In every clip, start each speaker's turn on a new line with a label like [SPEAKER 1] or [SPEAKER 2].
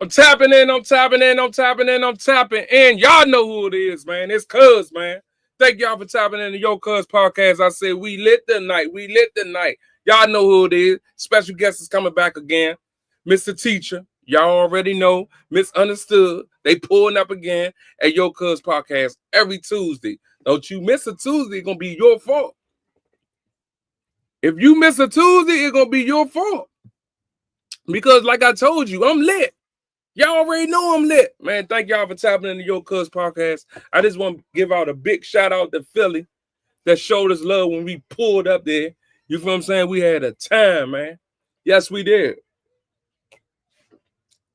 [SPEAKER 1] I'm tapping in, I'm tapping in, I'm tapping in, I'm tapping in. Y'all know who it is, man. It's Cuz, man. Thank y'all for tapping in to Yo Cuz podcast. I said we lit the night. We lit the night. Y'all know who it is. Special guest is coming back again. Mr. Teacher. Y'all already know. Misunderstood. They pulling up again at Yo Cuz podcast every Tuesday. Don't you miss a Tuesday, it's gonna be your fault. If you miss a Tuesday, it's gonna be your fault. Because like I told you, I'm lit. Y'all already know I'm lit. Man, thank y'all for tapping into Yo Cuz podcast. I just want to give out a big shout out to Philly that showed us love when we pulled up there. You feel what I'm saying? We had a time, man. Yes, we did.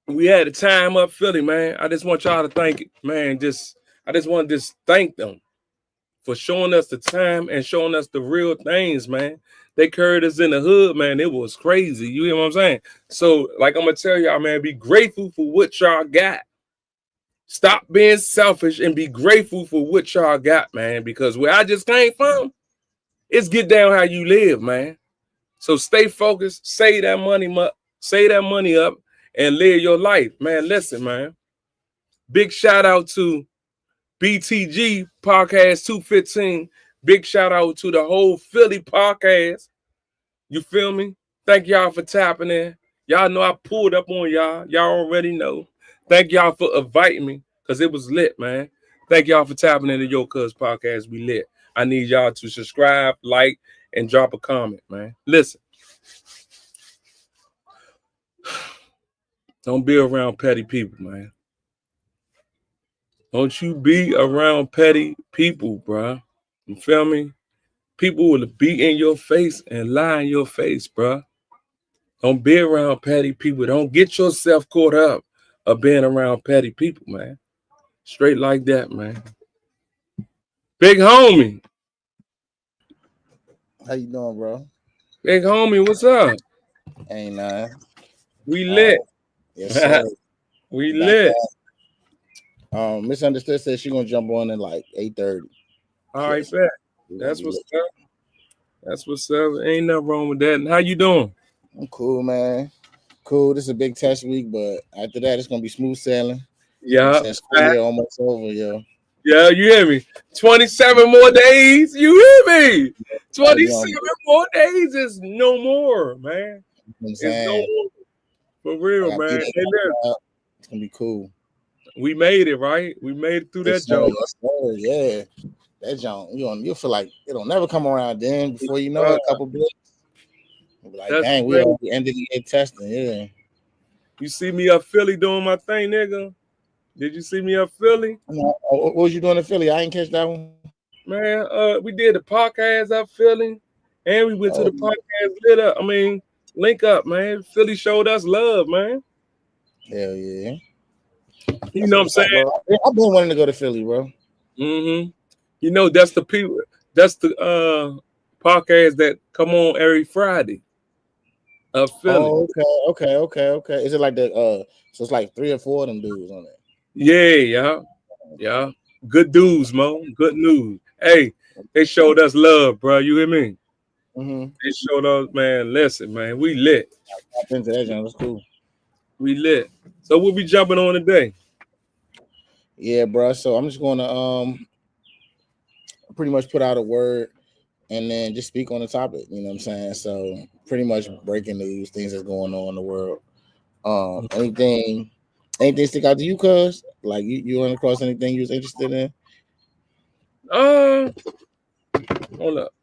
[SPEAKER 1] We had a time up Philly, man. I just want y'all to thank it, man. I just want to just thank them for showing us the time and showing us the real things, man. They carried us in the hood, man. It was crazy. You hear what I'm saying? So, like I'm gonna tell y'all, man, be grateful for what y'all got. Stop being selfish and be grateful for what y'all got, man. Because where I just came from, it's get down how you live, man. So stay focused, save that money up, and live your life, man. Listen, man. Big shout out to BTG Podcast 215. Big shout out to the whole Philly podcast. You feel me? Thank y'all for tapping in. Y'all know I pulled up on y'all. Y'all already know. Thank y'all for inviting me because it was lit, man. Thank y'all for tapping into Yo Cuz podcast. We lit. I need y'all to subscribe, like, and drop a comment, man. Listen, don't be around petty people, man. Don't you be around petty people, bro. You feel me? People will be in your face and lie in your face, bro. Don't be around petty people. Don't get yourself caught up of being around petty people, man. Straight like that, man. Big homie.
[SPEAKER 2] How you doing, bro?
[SPEAKER 1] Big homie, what's up?
[SPEAKER 2] Ain't
[SPEAKER 1] We lit.
[SPEAKER 2] yes, sir.
[SPEAKER 1] We
[SPEAKER 2] Back
[SPEAKER 1] lit.
[SPEAKER 2] Misunderstood said she gonna jump on in like 8:30.
[SPEAKER 1] All right, bet. That's what's up. That's what's up. Ain't nothing wrong with that. And how you doing?
[SPEAKER 2] I'm cool, man. Cool. This is a big test week, but after that, it's gonna be smooth sailing.
[SPEAKER 1] Yeah.
[SPEAKER 2] School year almost over, yo.
[SPEAKER 1] Yeah, you hear me? 27 more days. You hear me? 27 more days is no more, man. It's no more. For real, man. Hey,
[SPEAKER 2] it's gonna be cool.
[SPEAKER 1] We made it, right? We made it through that joke.
[SPEAKER 2] Yeah. That junk, you'll feel like it'll never come around then before you know a couple bits. You'll be like, dang, we already ended the year testing, yeah.
[SPEAKER 1] You see me up Philly doing my thing, nigga? Did you see me up Philly?
[SPEAKER 2] What was you doing in Philly? I ain't catch that one.
[SPEAKER 1] Man, we did the podcast up Philly, and we went to the podcast lit up. I mean, link up, man. Philly showed us love, man.
[SPEAKER 2] Hell yeah.
[SPEAKER 1] You know what I'm saying?
[SPEAKER 2] I've been wanting to go to Philly, bro.
[SPEAKER 1] Mm-hmm. You know, that's the people. That's the podcast that come on every Friday. Of Philly.
[SPEAKER 2] Oh, okay. Is it like the so it's like 3 or 4 of them dudes on it?
[SPEAKER 1] Yeah. Good dudes, Mo. Good news. Hey, they showed us love, bro. You hear me?
[SPEAKER 2] Mm-hmm.
[SPEAKER 1] They showed us, man. Listen, man, we lit.
[SPEAKER 2] I've been to that joint. That's cool.
[SPEAKER 1] We lit. So we'll be jumping on today.
[SPEAKER 2] Yeah, bro. So I'm just gonna pretty much put out a word and then just speak on the topic. You know what I'm saying? So pretty much breaking news, things that's going on in the world. Anything stick out to you, cuz? Like you run across anything you was interested in?
[SPEAKER 1] Hold up.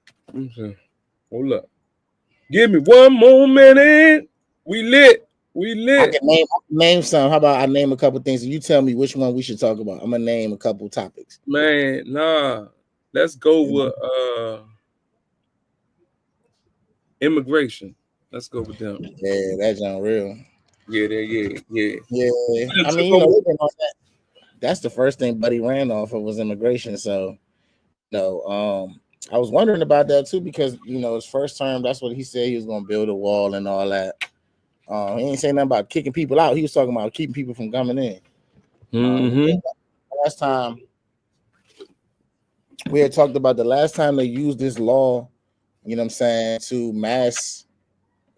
[SPEAKER 1] Give me one more minute. We lit.
[SPEAKER 2] I can name some. How about I name a couple things and you tell me which one we should talk about? I'm gonna name a couple topics.
[SPEAKER 1] Man, nah. Let's go with immigration. Let's go with them.
[SPEAKER 2] Yeah, that's unreal.
[SPEAKER 1] Yeah.
[SPEAKER 2] I mean, that's the first thing Buddy ran off of was immigration. So, I was wondering about that too because his first term, that's what he said he was going to build a wall and all that. He ain't saying nothing about kicking people out. He was talking about keeping people from coming in. Last time we had talked about the last time they used this law, you know what I'm saying, to mass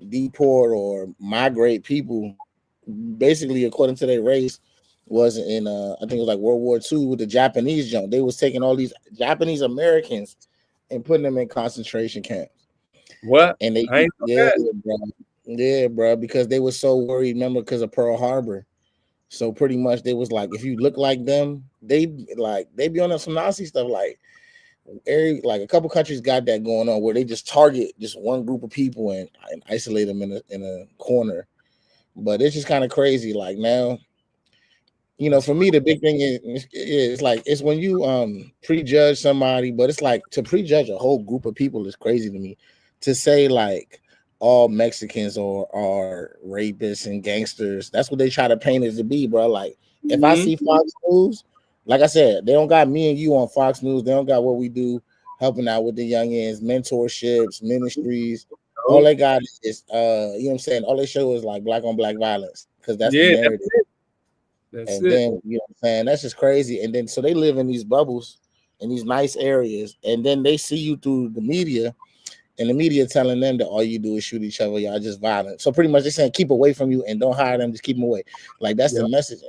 [SPEAKER 2] deport or migrate people basically, according to their race, was in I think it was like World War II with the Japanese junk. They was taking all these Japanese Americans and putting them in concentration camps.
[SPEAKER 1] What?
[SPEAKER 2] And they,
[SPEAKER 1] I ain't know
[SPEAKER 2] yeah,
[SPEAKER 1] that.
[SPEAKER 2] bro, yeah, bro, because they were so worried. Remember, because of Pearl Harbor. So pretty much, they was like, if you look like them, they be on some Nazi stuff. Like a couple countries got that going on where they just target just one group of people and isolate them in a corner. But it's just kind of crazy. Like now, for me, the big thing is like it's when you prejudge somebody, but it's like to prejudge a whole group of people is crazy to me. To say like all Mexicans are rapists and gangsters, that's what they try to paint it to be, bro. Like if I see Fox News, like I said, they don't got me and you on Fox News. They don't got what we do helping out with the youngins, mentorships, ministries. All they got is you know what I'm saying? All they show is like black on black violence because that's the narrative.
[SPEAKER 1] That's
[SPEAKER 2] and
[SPEAKER 1] it.
[SPEAKER 2] then you know what I'm saying, that's just crazy. And then so they live in these bubbles in these nice areas, and then they see you through the media, and the media telling them that all you do is shoot each other, y'all just violent. So pretty much they're saying keep away from you and don't hire them, just keep them away. Like that's the message.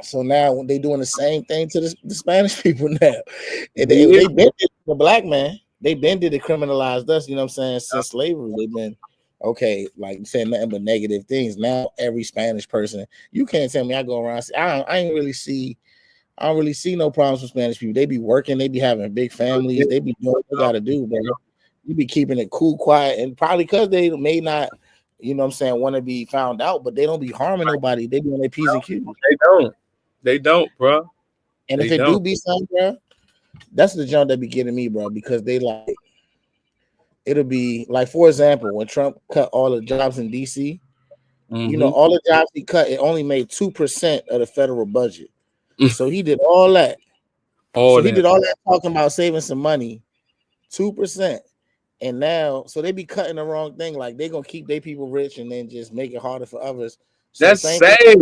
[SPEAKER 2] So now they doing the same thing to the Spanish people now. And they been the black man. They been did it criminalized us, you know what I'm saying? Since slavery, they've been okay, like saying nothing but negative things. Now every Spanish person, you can't tell me I go around. I don't really see no problems with Spanish people. They be working, they be having big families, they be doing what they gotta do, bro. You be keeping it cool, quiet, and probably because they may not, you know what I'm saying, want to be found out, but they don't be harming nobody. They be on their P's and Q's.
[SPEAKER 1] They don't, bro.
[SPEAKER 2] And if it do be something, bro, that's the jump that be getting me, bro, because they like it'll be like, for example, when Trump cut all the jobs in DC, you know, all the jobs he cut, it only made 2% of the federal budget. So he did all that. He did all that talking about saving some money, 2%. And now, so they be cutting the wrong thing. Like they gonna keep their people rich and then just make it harder for others. So
[SPEAKER 1] that's sad,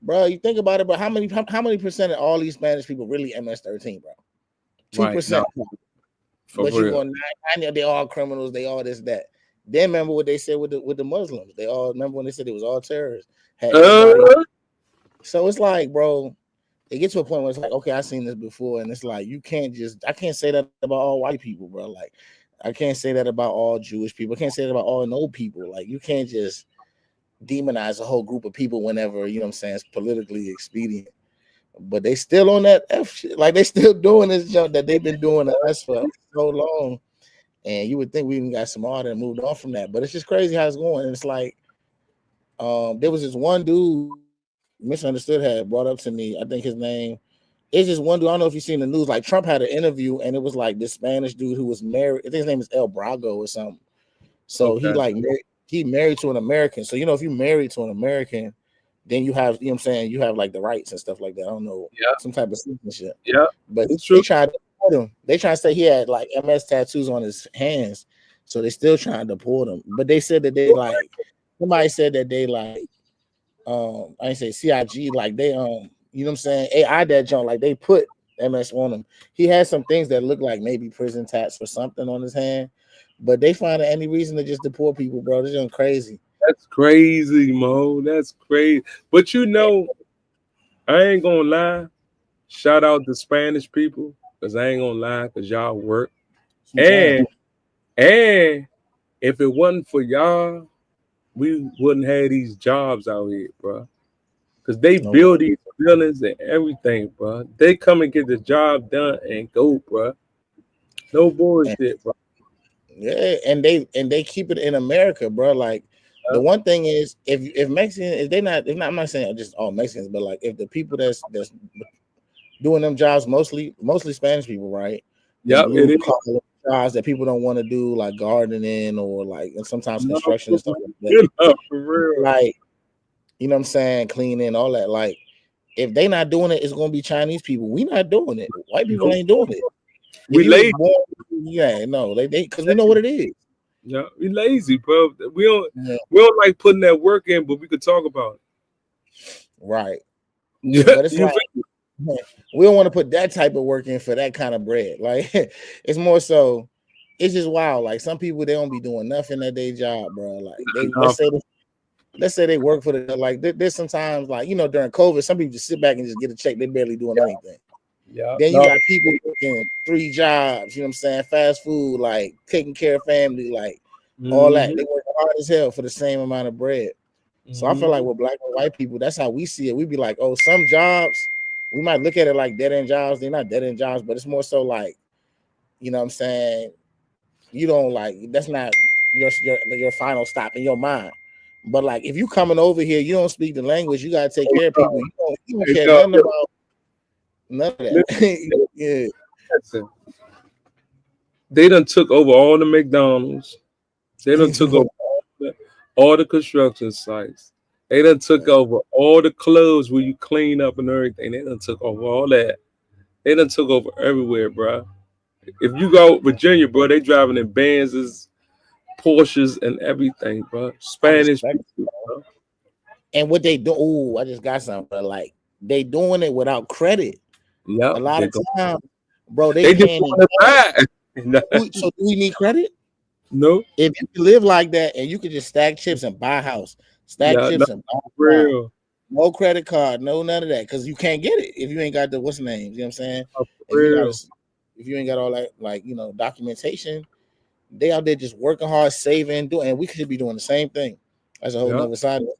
[SPEAKER 2] bro. You think about it, but how many percent of all these Spanish people really MS-13, bro? 2%. But you go 9, they all criminals. They all this that. Then remember what they said with the Muslims. They all remember when they said it was all terrorists. So it's like, bro, it gets to a point where it's like, okay, I've seen this before, and it's like I can't say that about all white people, bro. Like I can't say that about all Jewish people. I can't say that about all no people. Like you can't just demonize a whole group of people whenever, you know what I'm saying, it's politically expedient. But they still on that F shit. Like they still doing this junk that they've been doing to us for so long. And you would think we even got smarter and moved on from that. But it's just crazy how it's going. And it's like there was this one dude misunderstood had brought up to me. I think his name is just one dude. I don't know if you've seen the news. Like Trump had an interview, and it was like this Spanish dude who was married. I think his name is El Brago or something. So he married to an American. So you know, if you married to an American, then you have, you know what I'm saying, you have like the rights and stuff like that. I don't know, some type of citizenship.
[SPEAKER 1] Yeah,
[SPEAKER 2] but they tried to deport him. They tried to say he had like MS tattoos on his hands, so they still trying to deport him. But they said that they like, somebody said that they like, I didn't say CIG, like they you know what I'm saying, AI that junk, like they put MS on him. He had some things that look like maybe prison tats or something on his hand, but they find any reason to just deport people, bro. This is crazy.
[SPEAKER 1] That's crazy, Mo. That's crazy. But you know, I ain't gonna lie. Shout out to Spanish people, because I ain't gonna lie, because y'all work. And if it wasn't for y'all, we wouldn't have these jobs out here, bro. Because they build these buildings and everything, bro. They come and get the job done and go, bro. No bullshit, bro.
[SPEAKER 2] Yeah, and they keep it in America, bro. Like the one thing is, if Mexicans, if I'm not saying just all Mexicans, but like if the people that's doing them jobs, mostly Spanish people, right?
[SPEAKER 1] Yeah, it is
[SPEAKER 2] jobs that people don't want to do, like gardening or like, and sometimes construction and stuff like that.
[SPEAKER 1] For real.
[SPEAKER 2] Like, you know what I'm saying, cleaning, all that. Like, if they not doing it, it's gonna be Chinese people. We not doing it. White people ain't doing it.
[SPEAKER 1] We lazy.
[SPEAKER 2] Because we know what it is.
[SPEAKER 1] Yeah, we lazy, bro. We don't like putting that work in, but we could talk about it.
[SPEAKER 2] Right. Yeah, but it's like, we don't want to put that type of work in for that kind of bread. Like it's more so, it's just wild. Like some people, they don't be doing nothing at their job, bro. Like let's say let's say they work for the like. There's sometimes like during COVID, some people just sit back and just get a check. They barely doing anything.
[SPEAKER 1] Yeah.
[SPEAKER 2] Then you got people working 3 jobs. You know what I'm saying? Fast food, like taking care of family, like all that. They work hard as hell for the same amount of bread. So I feel like with black and white people, that's how we see it. We be like, oh, some jobs, we might look at it like dead end jobs. They're not dead end jobs, but it's more so like, you know what I'm saying? You don't like, that's not your final stop in your mind. But like, if you coming over here, you don't speak the language, you gotta take care of people. You don't care nothing about none of that. Yeah.
[SPEAKER 1] Listen, they done took over all the McDonald's. They done took over all the construction sites. They done took over all the clubs where you clean up and everything. They done took over all that. They done took over everywhere, bro. If you go Virginia, bro, they driving in Benzes, Porsches, and everything, bro. Spanish people, bro.
[SPEAKER 2] And what they do, I just got something, but like they doing it without credit.
[SPEAKER 1] Yeah,
[SPEAKER 2] a lot of times, bro, they
[SPEAKER 1] just
[SPEAKER 2] can't.
[SPEAKER 1] want to buy.
[SPEAKER 2] So do we need credit?
[SPEAKER 1] No.
[SPEAKER 2] If you live like that and you could just stack chips and buy a house, stack chips and buy a house. No credit card, no none of that, because you can't get it if you ain't got the what's the name. You know what I'm saying? If you ain't got all that, like documentation, they out there just working hard, saving, doing, and we should be doing the same thing. That's a whole other side of it.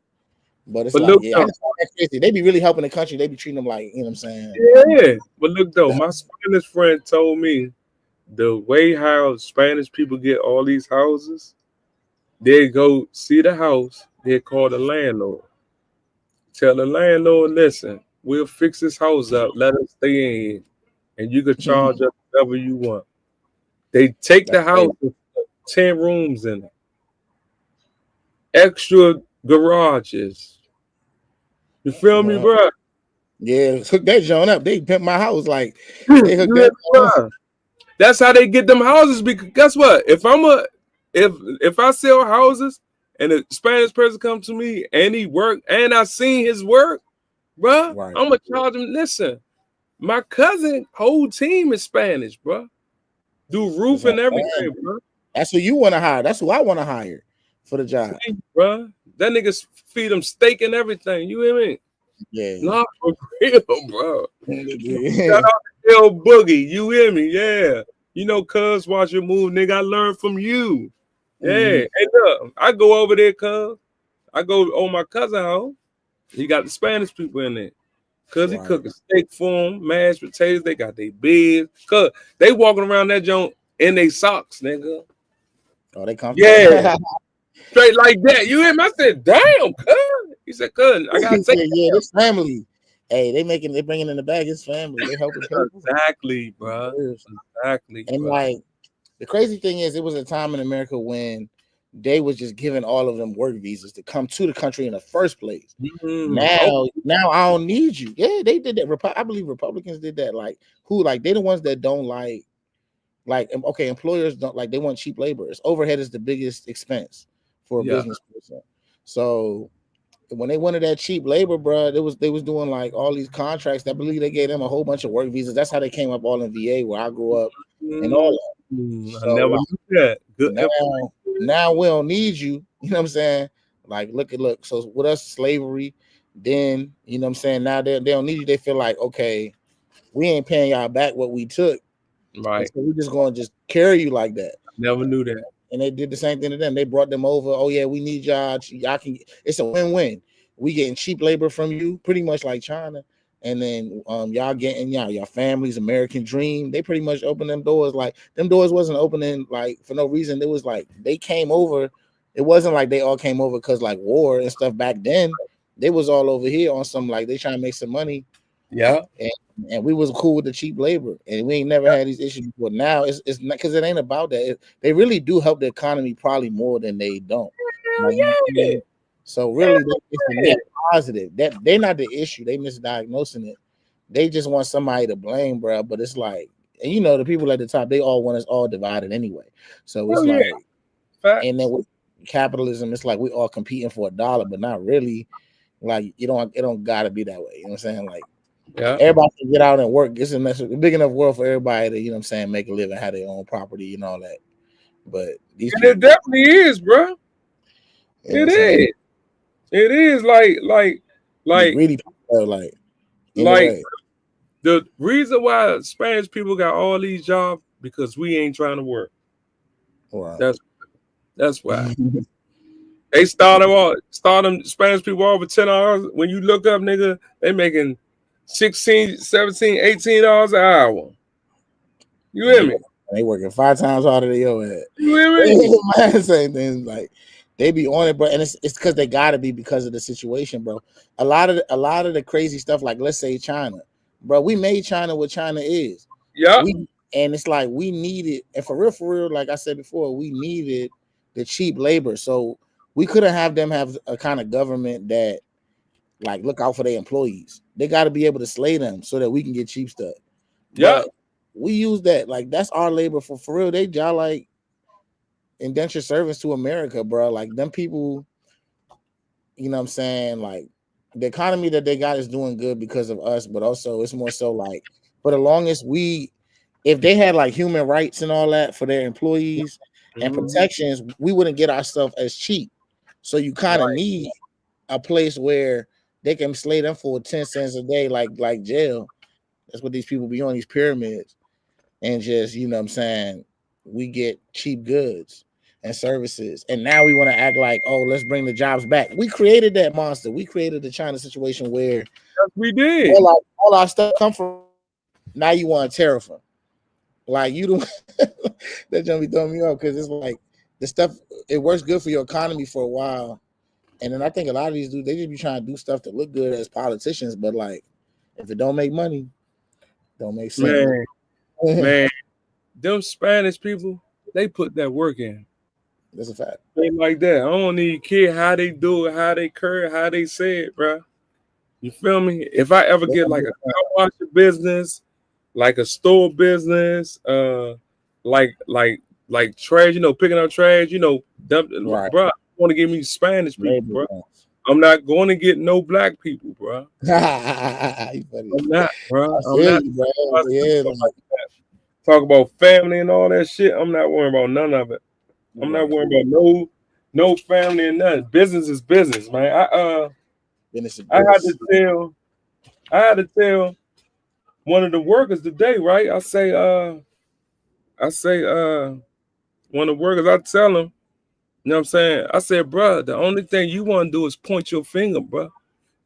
[SPEAKER 2] But it's like, I just find that crazy. They be really helping the country. They be treating them like, you know what I'm saying?
[SPEAKER 1] Yeah, but look though, my Spanish friend told me the way how Spanish people get all these houses, they go see the house, they call the landlord. Tell the landlord, listen, we'll fix this house up, let us stay in here, and you can charge us whatever you want. They take the house with 10 rooms in it, extra garages. You feel me, bro?
[SPEAKER 2] Yeah, hook that joint up. They pimp my house like they hook that.
[SPEAKER 1] That's how they get them houses. Because guess what? If I sell houses and a Spanish person comes to me and he work and I seen his work, bro, I'm gonna charge him. Listen, my cousin whole team is Spanish, bro. Do roof and everything, bro.
[SPEAKER 2] That's who you want to hire. That's who I want to hire for the job,
[SPEAKER 1] bro. That niggas feed them steak and everything. You hear me?
[SPEAKER 2] Yeah.
[SPEAKER 1] Not for real, bro. Shout out to L Boogie. You hear me? Yeah. You know, cuz watch your move, nigga. I learned from you. Yeah. Hey, look, I go over there, cuz. I go on my cousin house. He got the Spanish people in there. Cuz he cooking steak for them, mashed potatoes. They got their beds. Cuz they walking around that joint in their socks, nigga.
[SPEAKER 2] Oh, they come.
[SPEAKER 1] Yeah. Straight like that. You hear me? I said, damn, cuz. He said, cuz, I gotta say,
[SPEAKER 2] yeah, this family. Hey, they bringing in the bag. His family. They helping people.
[SPEAKER 1] Exactly, bro. Exactly.
[SPEAKER 2] And
[SPEAKER 1] bro.
[SPEAKER 2] like the crazy thing is, it was a time in America when they was just giving all of them work visas to come to the country in the first place. Now I don't need you. Yeah, they did that. I believe Republicans did that. Like they the ones that don't like okay, employers don't like, they want cheap labor. Overhead is the biggest expense for a business person. So when they wanted that cheap labor, bro, they was doing like all these contracts. I believe they gave them a whole bunch of work visas. That's how they came up all in VA where I grew up and all that.
[SPEAKER 1] So, I never knew that. Good.
[SPEAKER 2] Now we don't need you. You know what I'm saying? Like, look. So with us, slavery, then, you know what I'm saying? Now they don't need you. They feel like, okay, we ain't paying y'all back what we took.
[SPEAKER 1] Right.
[SPEAKER 2] So we're just going to just carry you like that.
[SPEAKER 1] Never knew that.
[SPEAKER 2] And they did the same thing to them. They brought them over. Oh yeah, we need y'all. Y'all can. It's a win-win. We getting cheap labor from you, pretty much like China, and then y'all getting your family's American dream. They pretty much opened them doors. Like them doors wasn't opening like for no reason. It was like they came over. It wasn't like they all came over because like war and stuff back then. They was all over here on some like they trying to make some money.
[SPEAKER 1] Yeah.
[SPEAKER 2] And we was cool with the cheap labor, and we ain't never had these issues before. Now it's not, because it ain't about that. They really do help the economy probably more than they don't. So really, it's a net positive. That they're not the issue. They misdiagnosing it. They just want somebody to blame, bro. But it's like, and you know, the people at the top, they all want us all divided anyway. So it's and then with capitalism, it's like we all competing for $1, but not really. Like it don't gotta be that way. You know what I'm saying? Like. Yeah, everybody can get out and work. It's a big enough world for everybody to, you know what I'm saying, make a living, have their own property and all that. But
[SPEAKER 1] it definitely is, bro. It is. It is
[SPEAKER 2] You
[SPEAKER 1] like
[SPEAKER 2] really like in a
[SPEAKER 1] like
[SPEAKER 2] way.
[SPEAKER 1] the reason why Spanish people got all these jobs because we ain't trying to work.
[SPEAKER 2] Right.
[SPEAKER 1] That's that's why. They start them Spanish people off with $10. When you look up, nigga, they making 16, 17, $18 an hour. You
[SPEAKER 2] And
[SPEAKER 1] hear me?
[SPEAKER 2] they working 5 times harder than your head.
[SPEAKER 1] You hear me?
[SPEAKER 2] Man, same thing. Like they be on it, bro, and it's because they gotta be because of the situation, bro. A lot of the crazy stuff, like let's say China, bro. We made China what China is.
[SPEAKER 1] Yep.
[SPEAKER 2] And it's like we needed, and for real, like I said before, we needed the cheap labor. So we couldn't have them have a kind of government that like look out for their employees. They got to be able to slay them so that we can get cheap stuff.
[SPEAKER 1] Yep.
[SPEAKER 2] But we use that like that's our labor for real. They job like indentured service to America, bro. Like them people, you know what I'm saying? Like the economy that they got is doing good because of us, but also it's more so like for the longest if they had like human rights and all that for their employees and protections, we wouldn't get our stuff as cheap. So you kind of need a place where they can slay them for 10 cents a day, like jail. That's what these people be on these pyramids. And just, you know what I'm saying, we get cheap goods and services. And now we want to act like, oh, let's bring the jobs back. We created that monster. We created the China situation where
[SPEAKER 1] we did.
[SPEAKER 2] All our stuff come from. Now you want to tariff them. Like you don't that gonna be throwing me off because it's like the stuff it works good for your economy for a while. And then I think a lot of these dudes, they just be trying to do stuff to look good as politicians, but like if it don't make money, don't make sense.
[SPEAKER 1] Man, them Spanish people, they put that work in.
[SPEAKER 2] That's a fact.
[SPEAKER 1] Thing like that. I don't need care how they do it, how they curry, how they say it, bro. You feel me? If I ever get like a car washer business, like a store business, like trash, picking up trash,
[SPEAKER 2] Right.
[SPEAKER 1] bro. I want to give me Spanish people, bro. I'm not going to get no black people, bro. I'm not, bro. I'm not.
[SPEAKER 2] Yeah,
[SPEAKER 1] talk about family and all that shit. I'm not worrying about none of it. I'm not worrying about no family and nothing. Business is business, man. I had to tell one of the workers today, right? I say one of the workers, I tell him, you know what I'm saying? I said, bro, the only thing you want to do is point your finger, bro.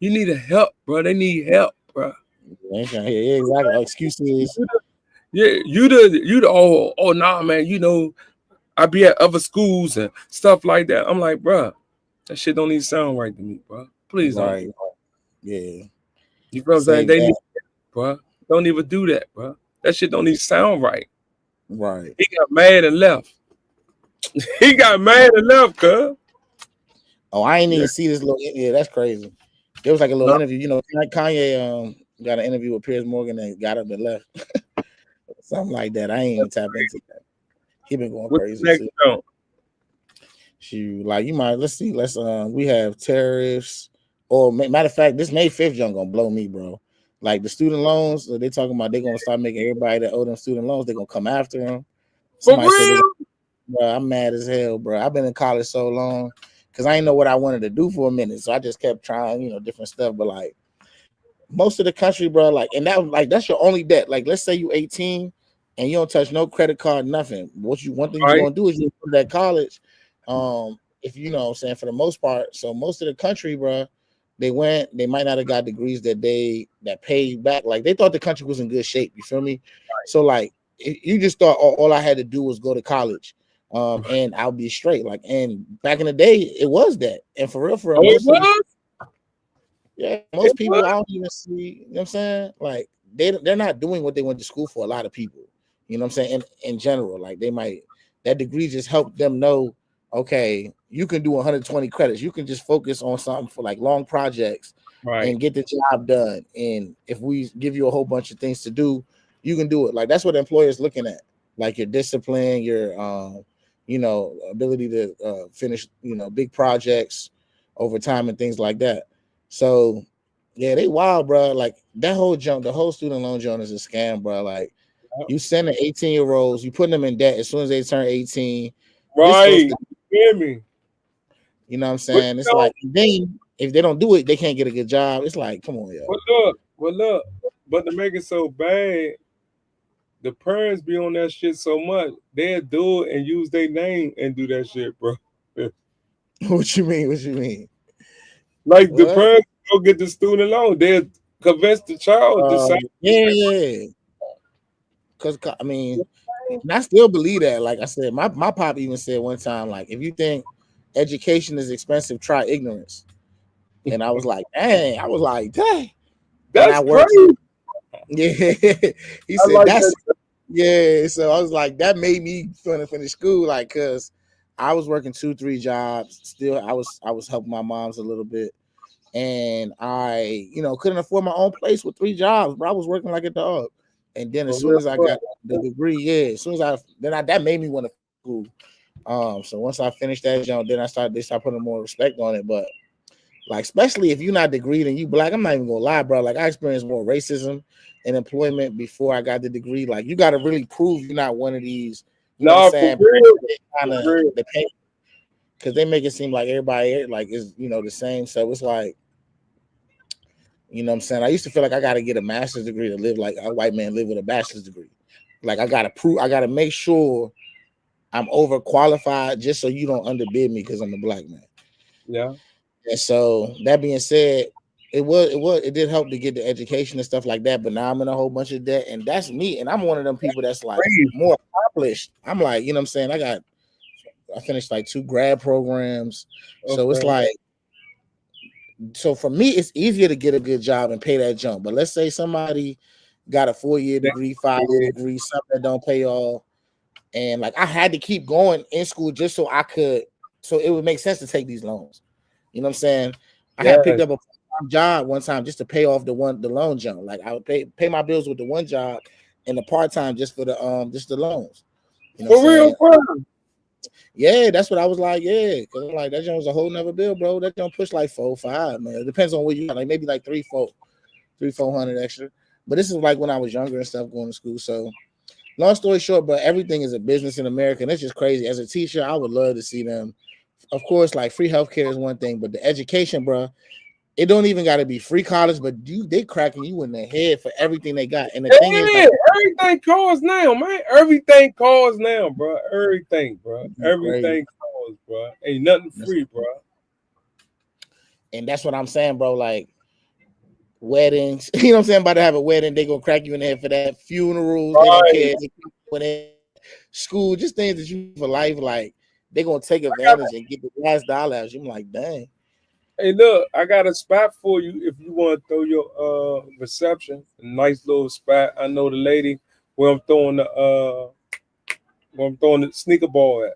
[SPEAKER 1] You need a help, bro. They need help, bro.
[SPEAKER 2] Yeah, exactly. Excuses.
[SPEAKER 1] Yeah, you the oh nah, man. I be at other schools and stuff like that. I'm like, bro, that shit don't even sound right to me, bro. Please don't.
[SPEAKER 2] Right. Yeah.
[SPEAKER 1] You know what I'm saying? They need that, bro. Don't even do that, bro. That shit don't even sound right.
[SPEAKER 2] Right.
[SPEAKER 1] He got mad and left. He got mad and left, cuz.
[SPEAKER 2] Oh, I ain't even see this little. Yeah, that's crazy. There was like a little interview. You know, Kanye got an interview with Piers Morgan and got up and left. Something like that. I ain't even tap into that. He been going crazy. Shoot, like you might. Let's see. We have tariffs. Or matter of fact, this May 5th junk gonna blow me, bro. Like the student loans, they talking about they're gonna start making everybody that owe them student loans, they're gonna come after them. Somebody said, bro, I'm mad as hell, bro. I've been in college so long because I didn't know what I wanted to do for a minute. So I just kept trying, different stuff. But like most of the country, bro, like, and that's your only debt. Like, let's say you 18 and you don't touch no credit card, nothing. One thing you're gonna do is you go to that college. If you know what I'm saying, for the most part. So most of the country, bro, they might not have got degrees that paid back. Like they thought the country was in good shape. You feel me? Right. So like you just thought all I had to do was go to college. And I'll be straight. Like, and back in the day, it was that. And for real, most people I don't even see, you know what I'm saying? Like they're not doing what they went to school for. A lot of people, you know what I'm saying? In general, like that degree just helped them know, okay, you can do 120 credits. You can just focus on something for like long projects and get the job done. And if we give you a whole bunch of things to do, you can do it. Like that's what employers looking at, like your discipline, your ability to finish, big projects over time and things like that. So yeah, they wild, bro. Like that whole junk, the whole student loan junk is a scam, bro. Like you send the 18-year-olds, you put them in debt as soon as they turn 18.
[SPEAKER 1] Right. Hear me.
[SPEAKER 2] You know what I'm saying? It's like then if they don't do it, they can't get a good job. It's like, come on, yo.
[SPEAKER 1] Look, but to make it so bad, the parents be on that shit so much, they'll do it and use their name and do that shit, bro.
[SPEAKER 2] What you mean? What you mean?
[SPEAKER 1] Like the
[SPEAKER 2] What?
[SPEAKER 1] parents go get the student loan, they'll convince the child to sign.
[SPEAKER 2] Yeah. Cause I mean, and I still believe that. Like I said, my pop even said one time, like, if you think education is expensive, try ignorance. And I was like, dang. I was like, dang. And I
[SPEAKER 1] That's
[SPEAKER 2] worked.
[SPEAKER 1] crazy.
[SPEAKER 2] Yeah. He
[SPEAKER 1] I
[SPEAKER 2] said
[SPEAKER 1] like
[SPEAKER 2] that's
[SPEAKER 1] that.
[SPEAKER 2] yeah. So I was like, that made me want to finish school, like, cause I was working 2-3 jobs. Still, I was helping my moms a little bit. And I, couldn't afford my own place with 3 jobs, but I was working like a dog. And then as
[SPEAKER 1] For
[SPEAKER 2] soon
[SPEAKER 1] real,
[SPEAKER 2] as I
[SPEAKER 1] bro.
[SPEAKER 2] got the degree, as soon as that made me want to school. So once I finished that job, then they started putting more respect on it. But like, especially if you're not degreed and you black, I'm not even gonna lie, bro. Like, I experienced more racism in employment before I got the degree. Like, you got to really prove you're not one of these. You know what I'm
[SPEAKER 1] Nah, for
[SPEAKER 2] saying?
[SPEAKER 1] real.
[SPEAKER 2] Kind of
[SPEAKER 1] For real.
[SPEAKER 2] the pay, because they make it seem like everybody like is the same. So it's like, you know what I'm saying? I used to feel like I got to get a master's degree to live like a white man live with a bachelor's degree. Like, I got to make sure I'm overqualified just so you don't underbid me because I'm a black man.
[SPEAKER 1] Yeah.
[SPEAKER 2] And so that being said, it did help to get the education and stuff like that. But now I'm in a whole bunch of debt, and that's me. And I'm one of them people that's like
[SPEAKER 1] Crazy.
[SPEAKER 2] more accomplished. I'm like, you know what I'm saying? I finished like 2 grad programs. So it's
[SPEAKER 1] Okay.
[SPEAKER 2] like, so for me, it's easier to get a good job and pay that jump. But let's say somebody got a 4-year degree, 5-year degree, something that don't pay all. And like, I had to keep going in school just so it would make sense to take these loans. You know what I'm saying? I had picked
[SPEAKER 1] Yes.
[SPEAKER 2] up a job one time just to pay off the loan jump. Like, I would pay my bills with the one job and the part-time just for the loans. You know what I'm
[SPEAKER 1] For real,
[SPEAKER 2] saying?
[SPEAKER 1] bro.
[SPEAKER 2] Yeah, that's what I was like. Yeah, because I'm like, that joint was a whole nother bill, bro. That don't push like 4-5, man. It depends on where you got, like maybe like 400 extra. But this is like when I was younger and stuff, going to school. So long story short, but everything is a business in America, and it's just crazy. As a teacher, I would love to see them. Of course, like, free healthcare is one thing, but the education, bro, it don't even got to be free college, but they cracking you in the head for everything they got. And the thing is, like,
[SPEAKER 1] Everything costs now, man. Everything costs now, bro. Everything, bro.
[SPEAKER 2] crazy.
[SPEAKER 1] Everything costs, bro. Ain't nothing free, bro.
[SPEAKER 2] And that's what I'm saying, bro. Like, weddings, you know what I'm saying? About to have a wedding, they gonna crack you in the head for that. Funerals, they don't care. When they school, just things that you for life, like, they gonna take advantage and get the last dollar out. I'm like, dang.
[SPEAKER 1] Hey, look, I got a spot for you if you want to throw your reception. A nice little spot. I know the lady where I'm throwing the sneaker ball at.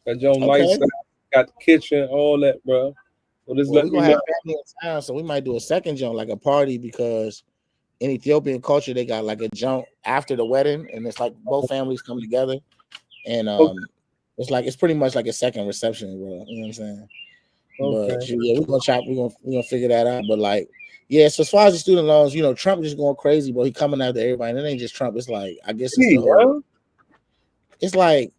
[SPEAKER 1] That your nice
[SPEAKER 2] Okay.
[SPEAKER 1] spot. Got the kitchen, all that, bro. So just
[SPEAKER 2] Well,
[SPEAKER 1] let
[SPEAKER 2] we're
[SPEAKER 1] me
[SPEAKER 2] gonna
[SPEAKER 1] know.
[SPEAKER 2] have family in town, so we might do a second jump, like a party, because in Ethiopian culture, they got like a jump after the wedding, and it's like both families come together, and
[SPEAKER 1] Okay.
[SPEAKER 2] it's pretty much like a second reception, bro. You know what I'm saying?
[SPEAKER 1] Okay.
[SPEAKER 2] But yeah, we're gonna figure that out. But like, yeah, so as far as the student loans, Trump just going crazy, bro. He coming after everybody. And it ain't just Trump, it's like, I guess it's the whole,
[SPEAKER 1] Yeah.
[SPEAKER 2] it's like,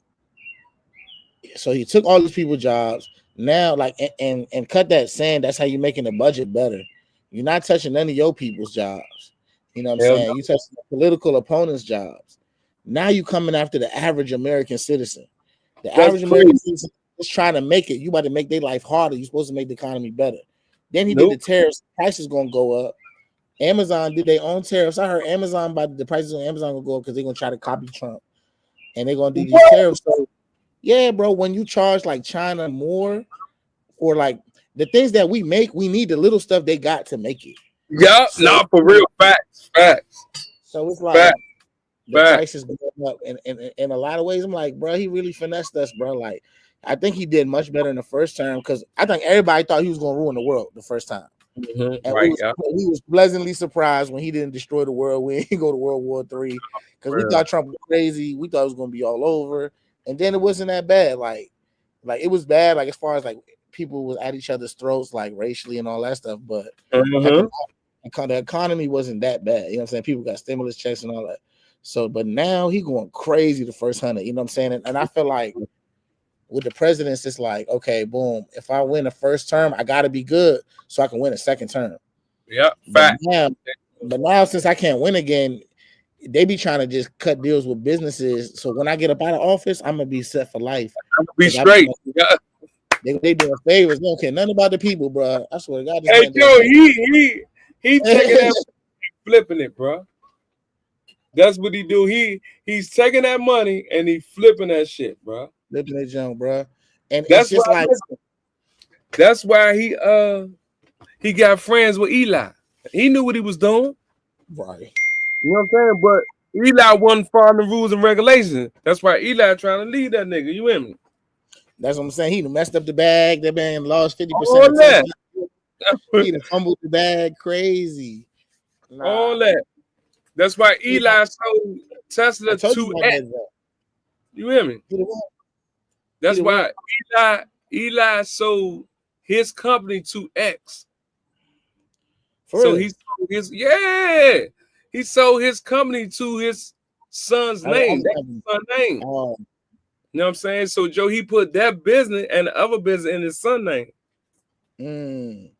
[SPEAKER 2] so he took all these people jobs now, like, and cut that, saying that's how you making the budget better. You're not touching none of your people's jobs. You know what I'm
[SPEAKER 1] Hell
[SPEAKER 2] saying? You touch the political opponents' jobs. Now you coming after the average American citizen. The
[SPEAKER 1] that's
[SPEAKER 2] average
[SPEAKER 1] crazy.
[SPEAKER 2] American citizen is trying to make it. You about to make their life harder. You're supposed to make the economy better. Then he did the
[SPEAKER 1] Nope.
[SPEAKER 2] tariffs. Prices gonna go up. Amazon did their own tariffs. I heard Amazon, by the prices on Amazon gonna go up because they're gonna try to copy Trump, and they're gonna do these
[SPEAKER 1] What?
[SPEAKER 2] tariffs. So yeah, bro, when you charge like China more for like the things that we make, we need the little stuff they got to make it.
[SPEAKER 1] Yeah.
[SPEAKER 2] So,
[SPEAKER 1] Nah, for real. Facts.
[SPEAKER 2] so it's like
[SPEAKER 1] Facts.
[SPEAKER 2] the prices going up, and in a lot of ways, I'm like, bro, he really finessed us, bro. Like, I think he did much better in the first term, because I think everybody thought he was gonna ruin the world the first time.
[SPEAKER 1] Mm-hmm.
[SPEAKER 2] And
[SPEAKER 1] Right.
[SPEAKER 2] we was pleasantly surprised when he didn't destroy the world, when he go to World War III, because we thought Trump was crazy. We thought it was gonna be all over, and then it wasn't that bad. Like it was bad, like as far as like people was at each other's throats, like racially and all that stuff. But the economy wasn't that bad. You know what I'm saying? People got stimulus checks and all that. So, but now he going crazy the first 100. You know what I'm saying? And I feel like With the presidents, it's like, okay, boom. If I win the first term, I gotta be good so I can win a second term.
[SPEAKER 1] Yeah,
[SPEAKER 2] But
[SPEAKER 1] fact.
[SPEAKER 2] now since I can't win again, they be trying to just cut deals with businesses. So when I get up out of office, I'm gonna be set for life.
[SPEAKER 1] I'm gonna be straight. Yeah.
[SPEAKER 2] They doing favors. They don't care nothing about the people, bro. I swear to God. This
[SPEAKER 1] Hey,
[SPEAKER 2] man
[SPEAKER 1] Joe,
[SPEAKER 2] doing
[SPEAKER 1] he taking that, flipping it, bro. That's what he do. He's taking that money and he flipping that shit, bro.
[SPEAKER 2] flipping that junk, bro. And
[SPEAKER 1] That's
[SPEAKER 2] it's just
[SPEAKER 1] why.
[SPEAKER 2] like,
[SPEAKER 1] That's why he got friends with Eli. He knew what he was doing.
[SPEAKER 2] right.
[SPEAKER 1] You know what I'm saying? But Eli wasn't following the rules and regulations. That's why Eli trying to lead that nigga. You hear me?
[SPEAKER 2] That's what I'm saying. He messed up the bag. That man lost 50%.
[SPEAKER 1] All that.
[SPEAKER 2] He done fumbled the bag. Crazy. Nah.
[SPEAKER 1] All that. That's why Eli sold Tesla to X. You hear me? That's why Eli sold his company to X. So he sold he sold his company to his son's name. That's his son's name. You know what I'm saying? So Joe, he put that business and the other business in his son's name.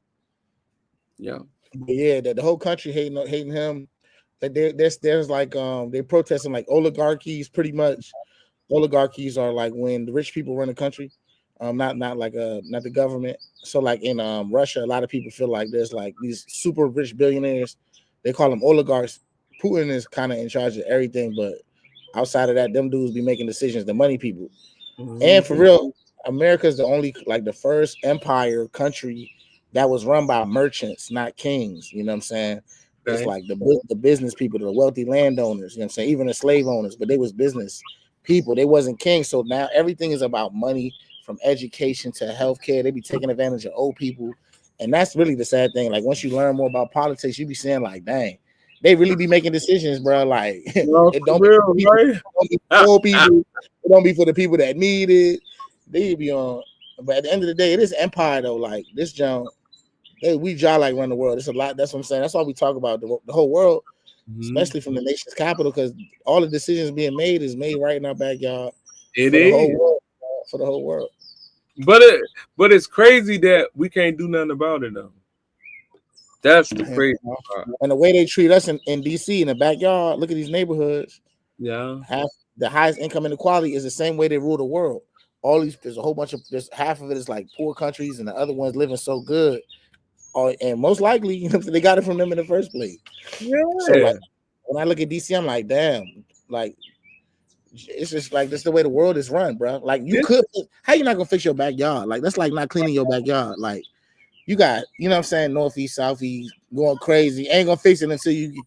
[SPEAKER 1] Yeah.
[SPEAKER 2] But yeah, the whole country hating him. That there's like they're protesting like oligarchies. Pretty much, oligarchies are like when the rich people run the country. Not the government. So like in Russia, a lot of people feel like there's like these super rich billionaires. They call them oligarchs. Putin is kind of in charge of everything, but outside of that, them dudes be making decisions. The money people. Mm-hmm. And for real, America is the only like the first empire country that was run by merchants, not kings. You know what I'm saying? Okay. It's like the business people, the wealthy landowners. You know what I'm saying? Even the slave owners, but they was business people. They wasn't kings. So now everything is about money. From education to healthcare, they be taking advantage of old people, and that's really the sad thing. Like once you learn more about politics, you be saying like, "Dang, they really be making decisions, bro." Like it don't be for old people. It don't be for the people that need it. They be on, but at the end of the day, it is empire though. Like this junk, we jaw like run the world. It's a lot. That's what I'm saying. That's why we talk about the whole world, especially from the nation's capital, because all the decisions being made is made right in our backyard.
[SPEAKER 1] It is
[SPEAKER 2] for the whole world.
[SPEAKER 1] But it's crazy that we can't do nothing about it though. That's the crazy part.
[SPEAKER 2] And the way they treat us in DC in the backyard, look at these neighborhoods.
[SPEAKER 1] Yeah.
[SPEAKER 2] The highest income inequality is the same way they rule the world. There's a whole bunch of half of it is like poor countries and the other ones living so good. And most likely, you know, they got it from them in the first place.
[SPEAKER 1] Yeah.
[SPEAKER 2] So like when I look at DC, I'm like, damn, like it's just like this is the way the world is run, bro. Like how you not gonna fix your backyard? Like that's like not cleaning your backyard. Like you got, you know what I'm saying, northeast, southeast, going crazy. Ain't gonna fix it until you.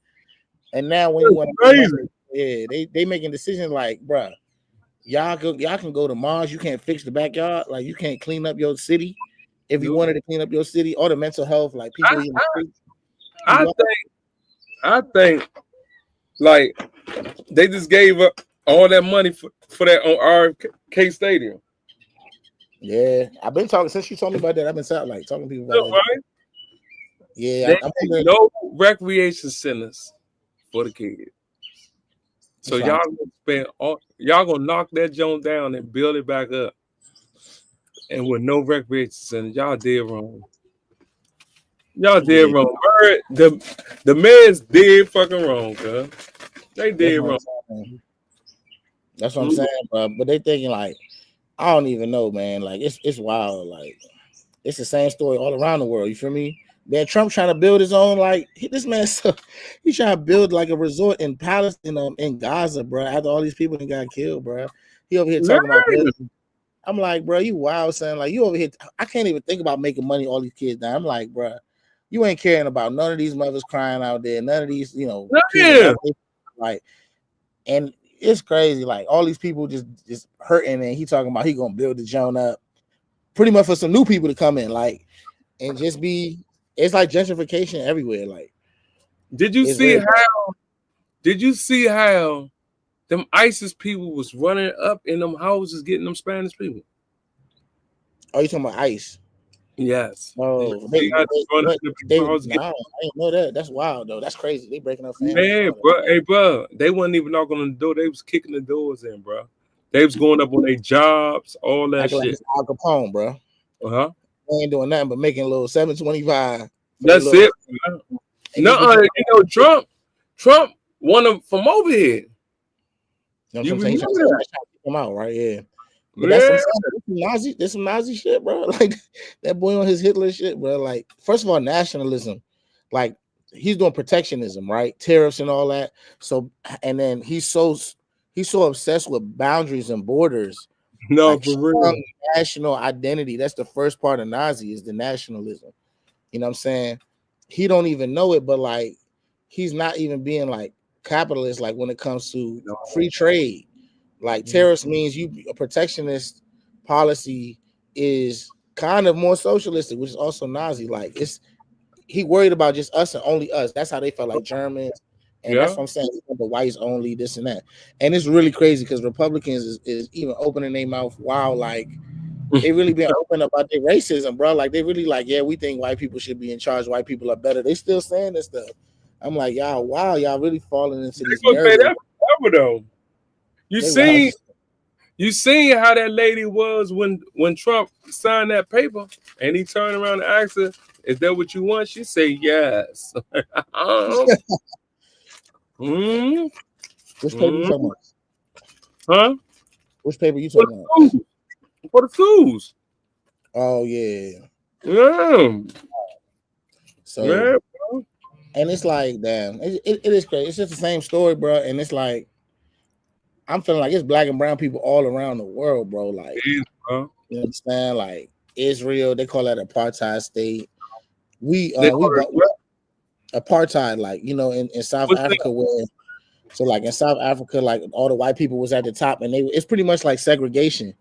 [SPEAKER 2] And now when you want to, they making decisions like, bro, y'all can go to Mars. You can't fix the backyard. Like you can't clean up your city. If you wanted to clean up your city, or the mental health, like people.
[SPEAKER 1] I think, like they just gave up all that money for that on RFK Stadium.
[SPEAKER 2] Yeah, I've been talking since you told me about that. I've been talking to people about it.
[SPEAKER 1] Right?
[SPEAKER 2] Yeah,
[SPEAKER 1] no recreation centers for the kids. So y'all gonna knock that joint down and build it back up, and with no recreation centers, y'all did wrong. Y'all did wrong. The man's did fucking wrong, cuz. They did wrong.
[SPEAKER 2] That's what I'm saying, bro. But they thinking like, I don't even know, man. Like it's wild. Like it's the same story all around the world. You feel me? Man, Trump trying to build his own this man. He's trying to build like a resort in Palestine, in Gaza, bro. After all these people got killed, bro. He over here talking about building. I'm like, bro, you wild, son. Like you over here. I can't even think about making money. All these kids now. I'm like, bro, you ain't caring about none of these mothers crying out there. None of these, you know, kids like, and. It's crazy, like all these people just hurting, and he talking about he gonna build the joint up, pretty much for some new people to come in, like, and just be. It's like gentrification everywhere. Like,
[SPEAKER 1] did you see how them ISIS people was running up in them houses getting them Spanish people?
[SPEAKER 2] Oh, you talking about ICE?
[SPEAKER 1] Yes.
[SPEAKER 2] Oh, I didn't know that. That's wild though. That's crazy. They breaking up families.
[SPEAKER 1] Man, bro, hey, bro, they wasn't even knocking on the door. They was kicking the doors in, bro. They was going up on their jobs, all that
[SPEAKER 2] Acting like
[SPEAKER 1] shit.
[SPEAKER 2] it's Al Capone, bro.
[SPEAKER 1] Uh-huh.
[SPEAKER 2] They ain't doing nothing but making a little 725 for their
[SPEAKER 1] That's
[SPEAKER 2] little.
[SPEAKER 1] it.
[SPEAKER 2] They
[SPEAKER 1] No,
[SPEAKER 2] just be trying,
[SPEAKER 1] Trump won them from over here.
[SPEAKER 2] you know what
[SPEAKER 1] You
[SPEAKER 2] I'm saying? He's
[SPEAKER 1] remember
[SPEAKER 2] trying
[SPEAKER 1] that?
[SPEAKER 2] to keep them out, right? Yeah. But that's what I'm
[SPEAKER 1] Yeah.
[SPEAKER 2] saying. There's some Nazi shit, bro. Like that boy on his Hitler shit, bro. Like, first of all, nationalism, like he's doing protectionism, right? Tariffs and all that. So, and then he's so obsessed with boundaries and borders,
[SPEAKER 1] No,
[SPEAKER 2] like
[SPEAKER 1] for real.
[SPEAKER 2] strong national identity. That's the first part of Nazi is the nationalism. You know what I'm saying? He don't even know it, but like he's not even being like capitalist, like when it comes to
[SPEAKER 1] No.
[SPEAKER 2] free trade. Like tariffs means a protectionist policy is kind of more socialistic, which is also Nazi. Like he worried about just us and only us. That's how they felt, like Germans. And that's
[SPEAKER 1] Yeah.
[SPEAKER 2] what I'm saying. The whites only, this and that. And it's really crazy because Republicans is even opening their mouth. Wow, like they really been open about their racism, bro. Like they really like, yeah, we think white people should be in charge. White people are better. They still saying this stuff. I'm like, y'all, wow, y'all really falling into
[SPEAKER 1] They
[SPEAKER 2] this
[SPEAKER 1] gonna say
[SPEAKER 2] narrative.
[SPEAKER 1] that forever though. You
[SPEAKER 2] They wild.
[SPEAKER 1] seen how that lady was when Trump signed that paper and he turned around and asked her, "Is that what you want?" She said yes. mm,
[SPEAKER 2] Which paper you talking about?
[SPEAKER 1] Huh?
[SPEAKER 2] Which paper you
[SPEAKER 1] For
[SPEAKER 2] talking about?
[SPEAKER 1] for the schools.
[SPEAKER 2] Oh yeah.
[SPEAKER 1] Yeah.
[SPEAKER 2] So
[SPEAKER 1] Yeah.
[SPEAKER 2] and it's like, damn, it is crazy. It's just the same story, bro. And it's like I'm feeling like it's black and brown people all around the world, bro. Like,
[SPEAKER 1] It is, bro.
[SPEAKER 2] you understand? Like Israel, they call that apartheid state. We
[SPEAKER 1] They call it what?
[SPEAKER 2] apartheid, like in South
[SPEAKER 1] What's
[SPEAKER 2] Africa,
[SPEAKER 1] that?
[SPEAKER 2] where so like in South Africa, like all the white people was at the top, and it's pretty much like segregation.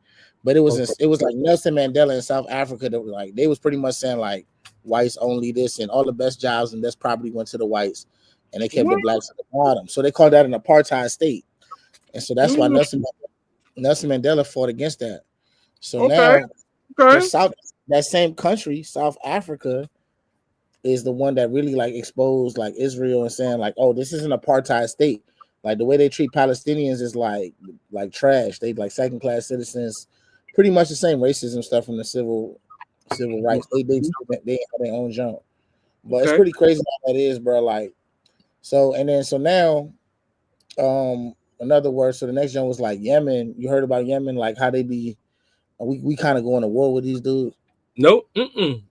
[SPEAKER 2] But it was
[SPEAKER 1] Okay.
[SPEAKER 2] it was like Nelson Mandela in South Africa that were like they was pretty much saying like whites only this, and all the best jobs and best property went to the whites, and they kept the
[SPEAKER 1] What?
[SPEAKER 2] blacks at the bottom. So they called that an apartheid state, and so that's why
[SPEAKER 1] Mm,
[SPEAKER 2] Nelson Mandela fought against that. So
[SPEAKER 1] okay.
[SPEAKER 2] now
[SPEAKER 1] Okay.
[SPEAKER 2] that same country, South Africa, is the one that really like exposed like Israel and saying like, oh, this is an apartheid state. Like the way they treat Palestinians is like trash. They like second class citizens, pretty much the same racism stuff from the civil rights. They have their own junk. But it's
[SPEAKER 1] Okay.
[SPEAKER 2] pretty crazy how that is, bro. Like so now another word. So the next one was like Yemen. You heard about Yemen, like how they be we kind of going to war with these dudes.
[SPEAKER 1] Nope. Mm-mm.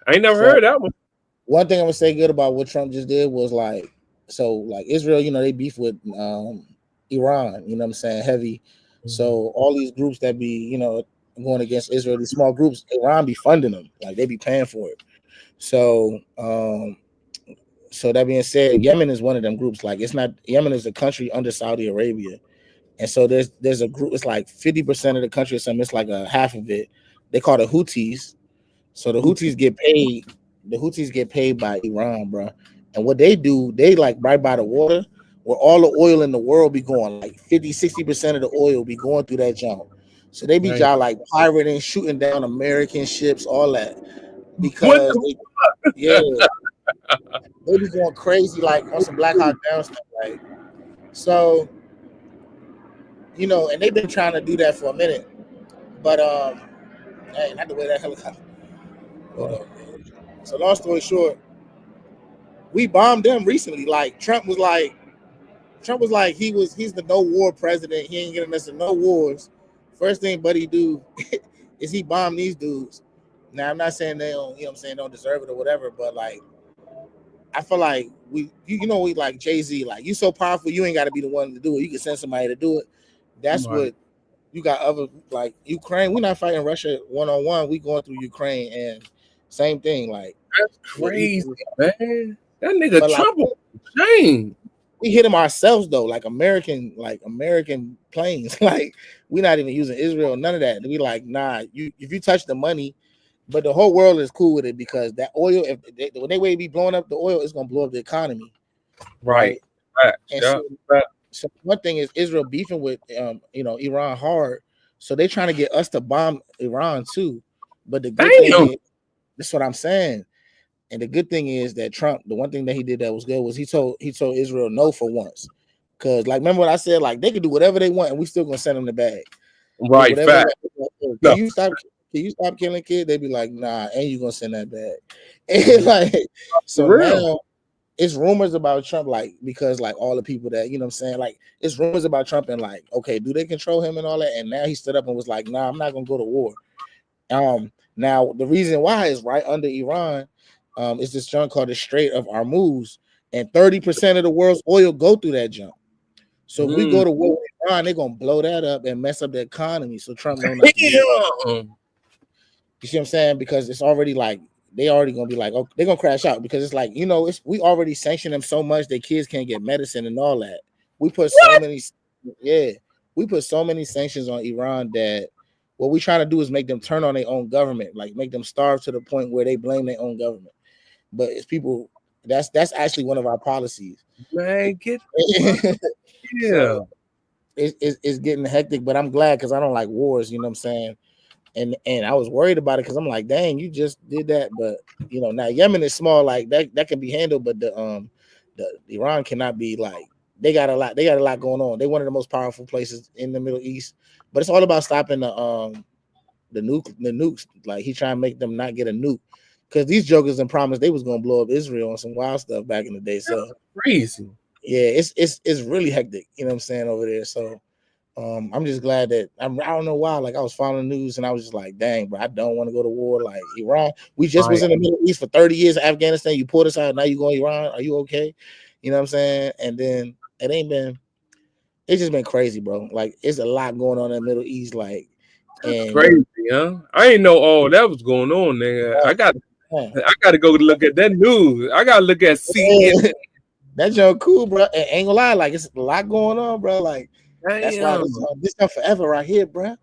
[SPEAKER 1] I ain't never
[SPEAKER 2] So
[SPEAKER 1] heard that one.
[SPEAKER 2] one thing I'm gonna say good about what Trump just did was like, so like Israel, they beef with Iran, you know what I'm saying, heavy. So all these groups that be, going against Israel, these small groups, Iran be funding them, like they be paying for it. So so that being said, Yemen is one of them groups. Like it's not Yemen is a country under Saudi Arabia. And so there's a group, it's like 50% of the country or something, it's like a half of it. They call the Houthis. So the Houthis get paid by Iran, bro. And what they do, they like right by the water where all the oil in the world be going, like 50-60% of the oil be going through that jump. So they be
[SPEAKER 1] Right.
[SPEAKER 2] like pirating, shooting down American ships, all that.
[SPEAKER 1] What
[SPEAKER 2] Because
[SPEAKER 1] the
[SPEAKER 2] they be going crazy like on some Black Hawk Down stuff. Like so, and they've been trying to do that for a minute. But hey, not the way that helicopter. Hold on. So long story short, we bombed them recently. Like Trump was like he's the no war president. He ain't getting us in no wars. First thing Buddy do is he bomb these dudes. Now I'm not saying they don't, you know what I'm saying, don't deserve it or whatever, but like I feel like we like Jay-Z, like you so powerful, you ain't gotta be the one to do it. You can send somebody to do it. That's
[SPEAKER 1] Right.
[SPEAKER 2] what you got other like Ukraine. We're not fighting Russia one-on-one. We going through Ukraine and same thing. Like
[SPEAKER 1] That's crazy, man. That nigga
[SPEAKER 2] but like
[SPEAKER 1] Trump on the chain.
[SPEAKER 2] we hit them ourselves though, like American planes. Like we're not even using Israel, none of that. We like, nah, if you touch the money, but the whole world is cool with it because that oil, when they be blowing up the oil, it's gonna blow up the economy, right?
[SPEAKER 1] Facts.
[SPEAKER 2] And
[SPEAKER 1] Yeah. Facts.
[SPEAKER 2] so one thing is Israel beefing with Iran hard, so they trying to get us to bomb Iran too. But the good
[SPEAKER 1] Damn.
[SPEAKER 2] thing is, that's what I'm saying. And the good thing is that Trump, the one thing that he did that was good was he told Israel no for once. Cause like remember what I said, like they could do whatever they want and we still gonna send them the bag.
[SPEAKER 1] Right,
[SPEAKER 2] Whatever.
[SPEAKER 1] fact.
[SPEAKER 2] Can
[SPEAKER 1] No,
[SPEAKER 2] you stop? Can you stop killing kids? They be like, nah, and you gonna send that back. And like,
[SPEAKER 1] for
[SPEAKER 2] so
[SPEAKER 1] real.
[SPEAKER 2] now it's rumors about Trump, like because like all the people that you know what I'm saying, like it's rumors about Trump and like, okay, do they control him and all that? And now he stood up and was like, nah, I'm not gonna go to war. Now the reason why is right under Iran, is this junk called the Strait of Hormuz, and 30% of the world's oil go through that junk. So if we
[SPEAKER 1] Mm.
[SPEAKER 2] go to war with Iran, they're gonna blow that up and mess up the economy. So Trump know not to do that.
[SPEAKER 1] Damn.
[SPEAKER 2] You see what I'm saying? Because it's already like they already gonna be like, oh, they're gonna crash out because it's like, it's we already sanctioned them so much that kids can't get medicine and all that. We put so
[SPEAKER 1] What?
[SPEAKER 2] many, yeah, we put so many sanctions on Iran that what we trying to do is make them turn on their own government, like make them starve to the point where they blame their own government. But it's people that's actually one of our policies.
[SPEAKER 1] Man, get yeah.
[SPEAKER 2] So it's getting hectic, but I'm glad because I don't like wars, you know what I'm saying? And I was worried about it because I'm like, dang, you just did that. But now Yemen is small, like that can be handled, but the Iran cannot be like they got a lot going on. They're one of the most powerful places in the Middle East. But it's all about stopping the nukes. Like he trying to make them not get a nuke. Because these jokers and promised they was gonna blow up Israel on some wild stuff back in the day. So
[SPEAKER 1] Crazy.
[SPEAKER 2] yeah, it's really hectic, you know what I'm saying, over there. So I'm just glad that I don't know why. Like I was following the news and I was just like, dang, bro, I don't want to go to war. Like Iran, we just was
[SPEAKER 1] Right.
[SPEAKER 2] in the Middle East for 30 years. Afghanistan, you pulled us out. Now you going Iran? Are you okay? You know what I'm saying? And then it's just been crazy, bro. Like it's a lot going on in the Middle East. Like,
[SPEAKER 1] That's
[SPEAKER 2] and
[SPEAKER 1] crazy, huh? I didn't know all that was going on, nigga.
[SPEAKER 2] man,
[SPEAKER 1] I got to go look at that news. I got to look at CNN.
[SPEAKER 2] that joke cool, bro. And ain't gonna lie, like it's a lot going on, bro. Like that's why
[SPEAKER 1] Damn.
[SPEAKER 2] this stuff forever right here, bro.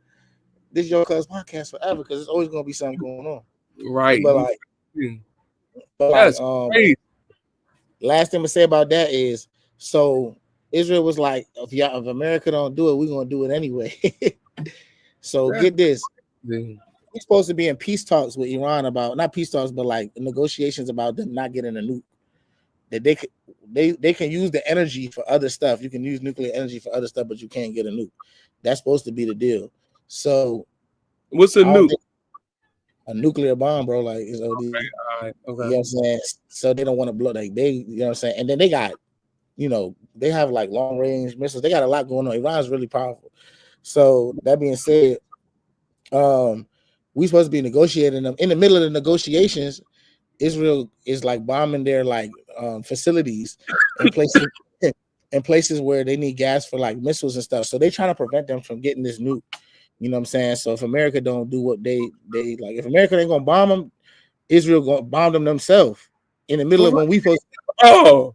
[SPEAKER 2] This your cuz podcast forever because it's always gonna be something going on.
[SPEAKER 1] Right.
[SPEAKER 2] But like,
[SPEAKER 1] That's crazy.
[SPEAKER 2] last thing to say about that is, so Israel was like, if America don't do it, we're gonna do it anyway. So
[SPEAKER 1] That's
[SPEAKER 2] get this.
[SPEAKER 1] crazy.
[SPEAKER 2] We're supposed to be in peace talks with Iran about not peace talks, but like negotiations about them not getting a nuke. That they can use the energy for other stuff. You can use nuclear energy for other stuff, but you can't get a nuke. That's supposed to be the deal. So
[SPEAKER 1] What's a
[SPEAKER 2] I don't
[SPEAKER 1] nuke?
[SPEAKER 2] think a nuclear bomb, bro, like is OD.
[SPEAKER 1] All right.
[SPEAKER 2] You know
[SPEAKER 1] Okay.
[SPEAKER 2] what I'm saying? So they don't want to blow like you know what I'm saying? And then they got, they have like long range missiles. They got a lot going on. Iran's really powerful. So that being said, we supposed to be negotiating them. In the middle of the negotiations, Israel is like bombing their like facilities in places where they need gas for like missiles and stuff. So they trying to prevent them from getting this nuke. You know what I'm saying? So if America don't do what they like, if America ain't gonna bomb them, Israel gonna bomb them themselves in the middle of when we supposed.
[SPEAKER 1] Oh,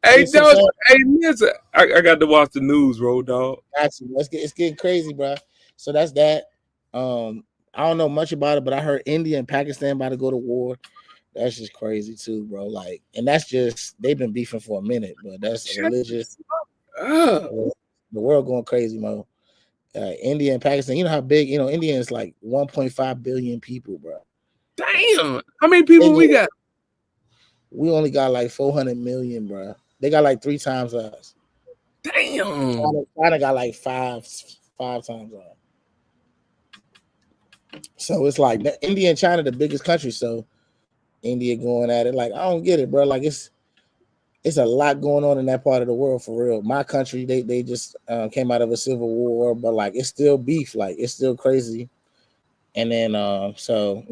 [SPEAKER 1] hey,
[SPEAKER 2] You see
[SPEAKER 1] dog.
[SPEAKER 2] what
[SPEAKER 1] Hey, listen. I got to watch the news, road dog.
[SPEAKER 2] it's getting crazy, bro. So that's that. I don't know much about it, but I heard India and Pakistan about to go to war. That's just crazy too, bro. Like, and that's just they've been beefing for a minute, but that's religious.
[SPEAKER 1] Uh,
[SPEAKER 2] The world going crazy, Mo. India and Pakistan, you know how big, India is like 1.5 billion people, bro.
[SPEAKER 1] damn. How many people we got?
[SPEAKER 2] We only got like 400 million, bro. They got like 3 times us.
[SPEAKER 1] Damn.
[SPEAKER 2] China got like five times us. So it's like India and China, the biggest country. So India going at it. Like, I don't get it, bro. Like it's a lot going on in that part of the world for real. My country, they just came out of a civil war, but like it's still beef. Like it's still crazy. And then so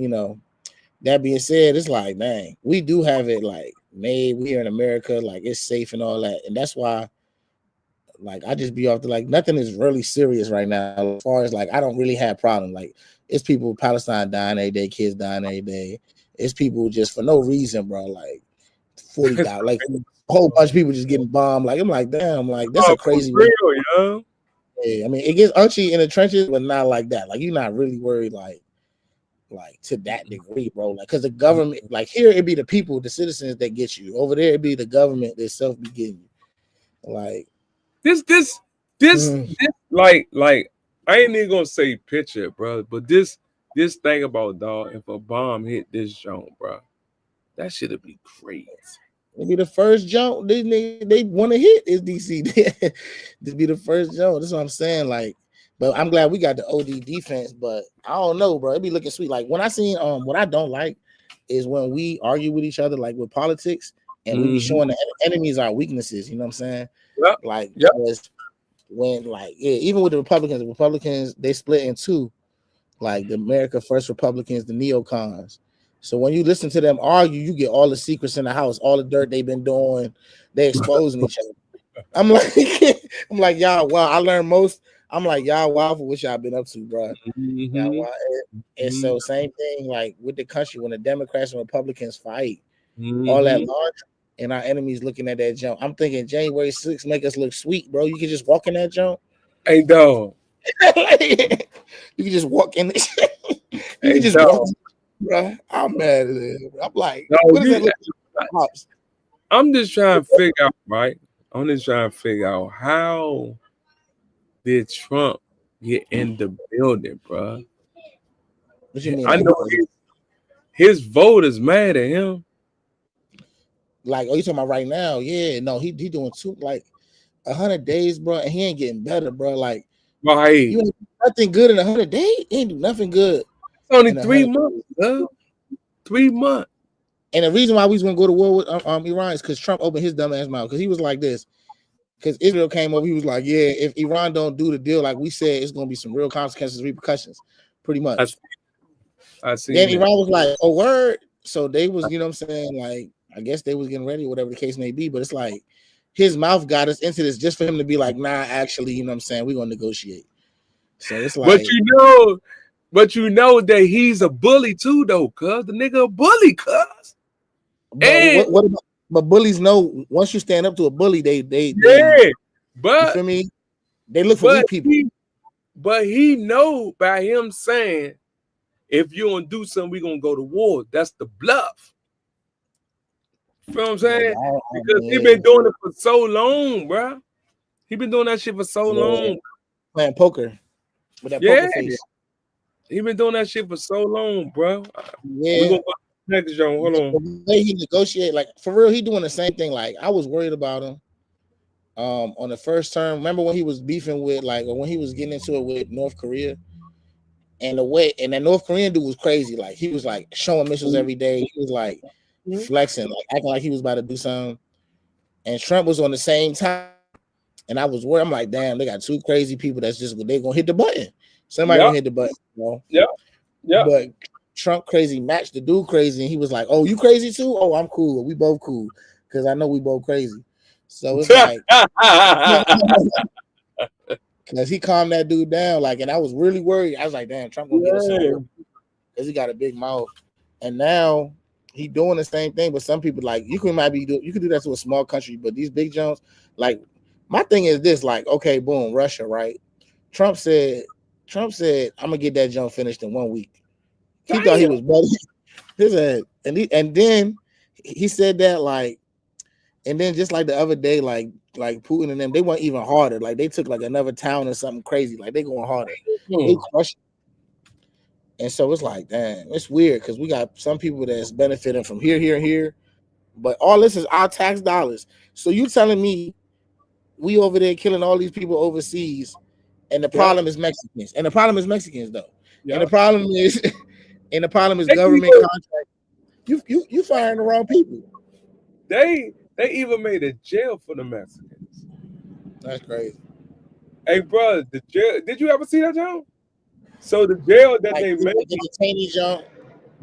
[SPEAKER 2] that being said, it's like, dang, we do have it like made. We here in America, like it's safe and all that. And that's why, like, I just be off the like nothing is really serious right now. As far as like, I don't really have problem. Like, it's people Palestine dying every day, kids dying every day. It's people just for no reason, bro. Like 40,000, like a whole bunch of people just getting bombed. Like I'm like, damn, like that's a
[SPEAKER 1] Oh, for
[SPEAKER 2] crazy way.
[SPEAKER 1] real, yo.
[SPEAKER 2] Yeah, I mean, it gets unchy in the trenches, but not like that. Like you're not really worried, like to that degree, bro. Like, cause the government, like here, it'd be the people, the citizens that get you. Over there, it'd be the government that self be getting you. Like
[SPEAKER 1] This, like, I ain't even gonna say picture, bro, but this thing about dog, if a bomb hit this joint, bro, that shit'd be crazy.
[SPEAKER 2] it'd be the first jump they want to hit is DC. This be the first jump. That's what I'm saying. Like But I'm glad we got the OD defense. But I don't know, bro. It be looking sweet. Like when I seen what I don't like is when we argue with each other, like with politics, and we be showing the enemies our weaknesses. You know what I'm saying?
[SPEAKER 1] Yep.
[SPEAKER 2] Like
[SPEAKER 1] Yep.
[SPEAKER 2] when like even with the Republicans they split in two, like the America First Republicans, the neocons. So when you listen to them argue, you get all the secrets in the house, all the dirt they've been doing. They exposing each other. I'm like, y'all, wow, I learned most. I'm like, y'all, wow, for what y'all been up to, bro. Y'all, wow. And so same thing, like with the country, when the Democrats and Republicans fight, all that large, and our enemies looking at that jump. I'm thinking January 6th make us look sweet, bro. You can just walk in that jump.
[SPEAKER 1] Hey, dog.
[SPEAKER 2] You can just walk in. You can just walk, bro. I'm mad at it. I'm like,
[SPEAKER 1] no,
[SPEAKER 2] what does that look like?
[SPEAKER 1] I'm just trying to figure out, right? I'm just trying to figure out how did Trump get in the building, bro?
[SPEAKER 2] What you mean?
[SPEAKER 1] I know his voters mad at him.
[SPEAKER 2] Like, oh, you talking about right now? Yeah, no, he doing like 100 days, bro, and he ain't getting better, bro. Like,
[SPEAKER 1] right,
[SPEAKER 2] you ain't do nothing good in 100 days. He ain't do nothing good.
[SPEAKER 1] It's only 3 months, bro. 3 months.
[SPEAKER 2] And the reason why we was gonna go to war with Iran is because Trump opened his dumb ass mouth, because he was like this. Because Israel came over, he was like, yeah, if Iran don't do the deal like we said, it's gonna be some real consequences, repercussions, pretty much.
[SPEAKER 1] I see.
[SPEAKER 2] Then Iran was like, oh, word. So they was, you know what I'm saying, like, I guess they was getting ready, whatever the case may be. But it's like his mouth got us into this just for him to be like, nah, actually, you know what I'm saying, we're gonna negotiate. So it's like,
[SPEAKER 1] but you know that he's a bully too, though, cuz the nigga a bully, cuz.
[SPEAKER 2] But what about, but bullies know once you stand up to a bully, they
[SPEAKER 1] but
[SPEAKER 2] you feel me? They look for weak people.
[SPEAKER 1] But he know by him saying, if you don't do something, we're gonna go to war. That's the bluff. You know what I'm saying? Because he been doing it for so long, bro. He been doing that shit for so long.
[SPEAKER 2] Playing poker with that poker face.
[SPEAKER 1] He been doing that shit for so long, bro.
[SPEAKER 2] Yeah.
[SPEAKER 1] We gonna go next, John. Hold on.
[SPEAKER 2] The way he negotiate, like for real, he doing the same thing. Like I was worried about him. On the first term, remember when he was beefing with, like, or when he was getting into it with North Korea, and the way, and that North Korean dude was crazy. Like he was like showing missiles every day. He was like flexing, like acting like he was about to do something. And Trump was on the same time, and I was worried. I'm like, damn, they got two crazy people that's just they gonna hit the button. Somebody gonna hit the button, you know?
[SPEAKER 1] Yeah.
[SPEAKER 2] But Trump crazy matched the dude crazy, and he was like, "Oh, you crazy too? Oh, I'm cool. We both cool because I know we both crazy." So it's like, because he calmed that dude down, like, and I was really worried. I was like, "Damn, Trump gonna get us because he got a big mouth." And now he doing the same thing, but some people like you can you could do that to a small country, but these big jumps, like, my thing is this, like, okay, boom, Russia, right? Trump said, I'm gonna get that jump finished in 1 week. He thought he was better. And then he said that, like, and then just like the other day, like Putin and them, they went even harder. Like they took like another town or something crazy. Like they going harder. They crushed. And so it's like, damn, it's weird because we got some people that's benefiting from here, but all this is our tax dollars. So you telling me we over there killing all these people overseas, and the problem is Mexicans, and the problem is Mexicans though, and the problem is, government contract. You firing the wrong people.
[SPEAKER 1] They even made a jail for the Mexicans.
[SPEAKER 2] That's crazy.
[SPEAKER 1] Hey, bro, the jail. Did you ever see that, John? So the jail that they made,
[SPEAKER 2] the detainees, John.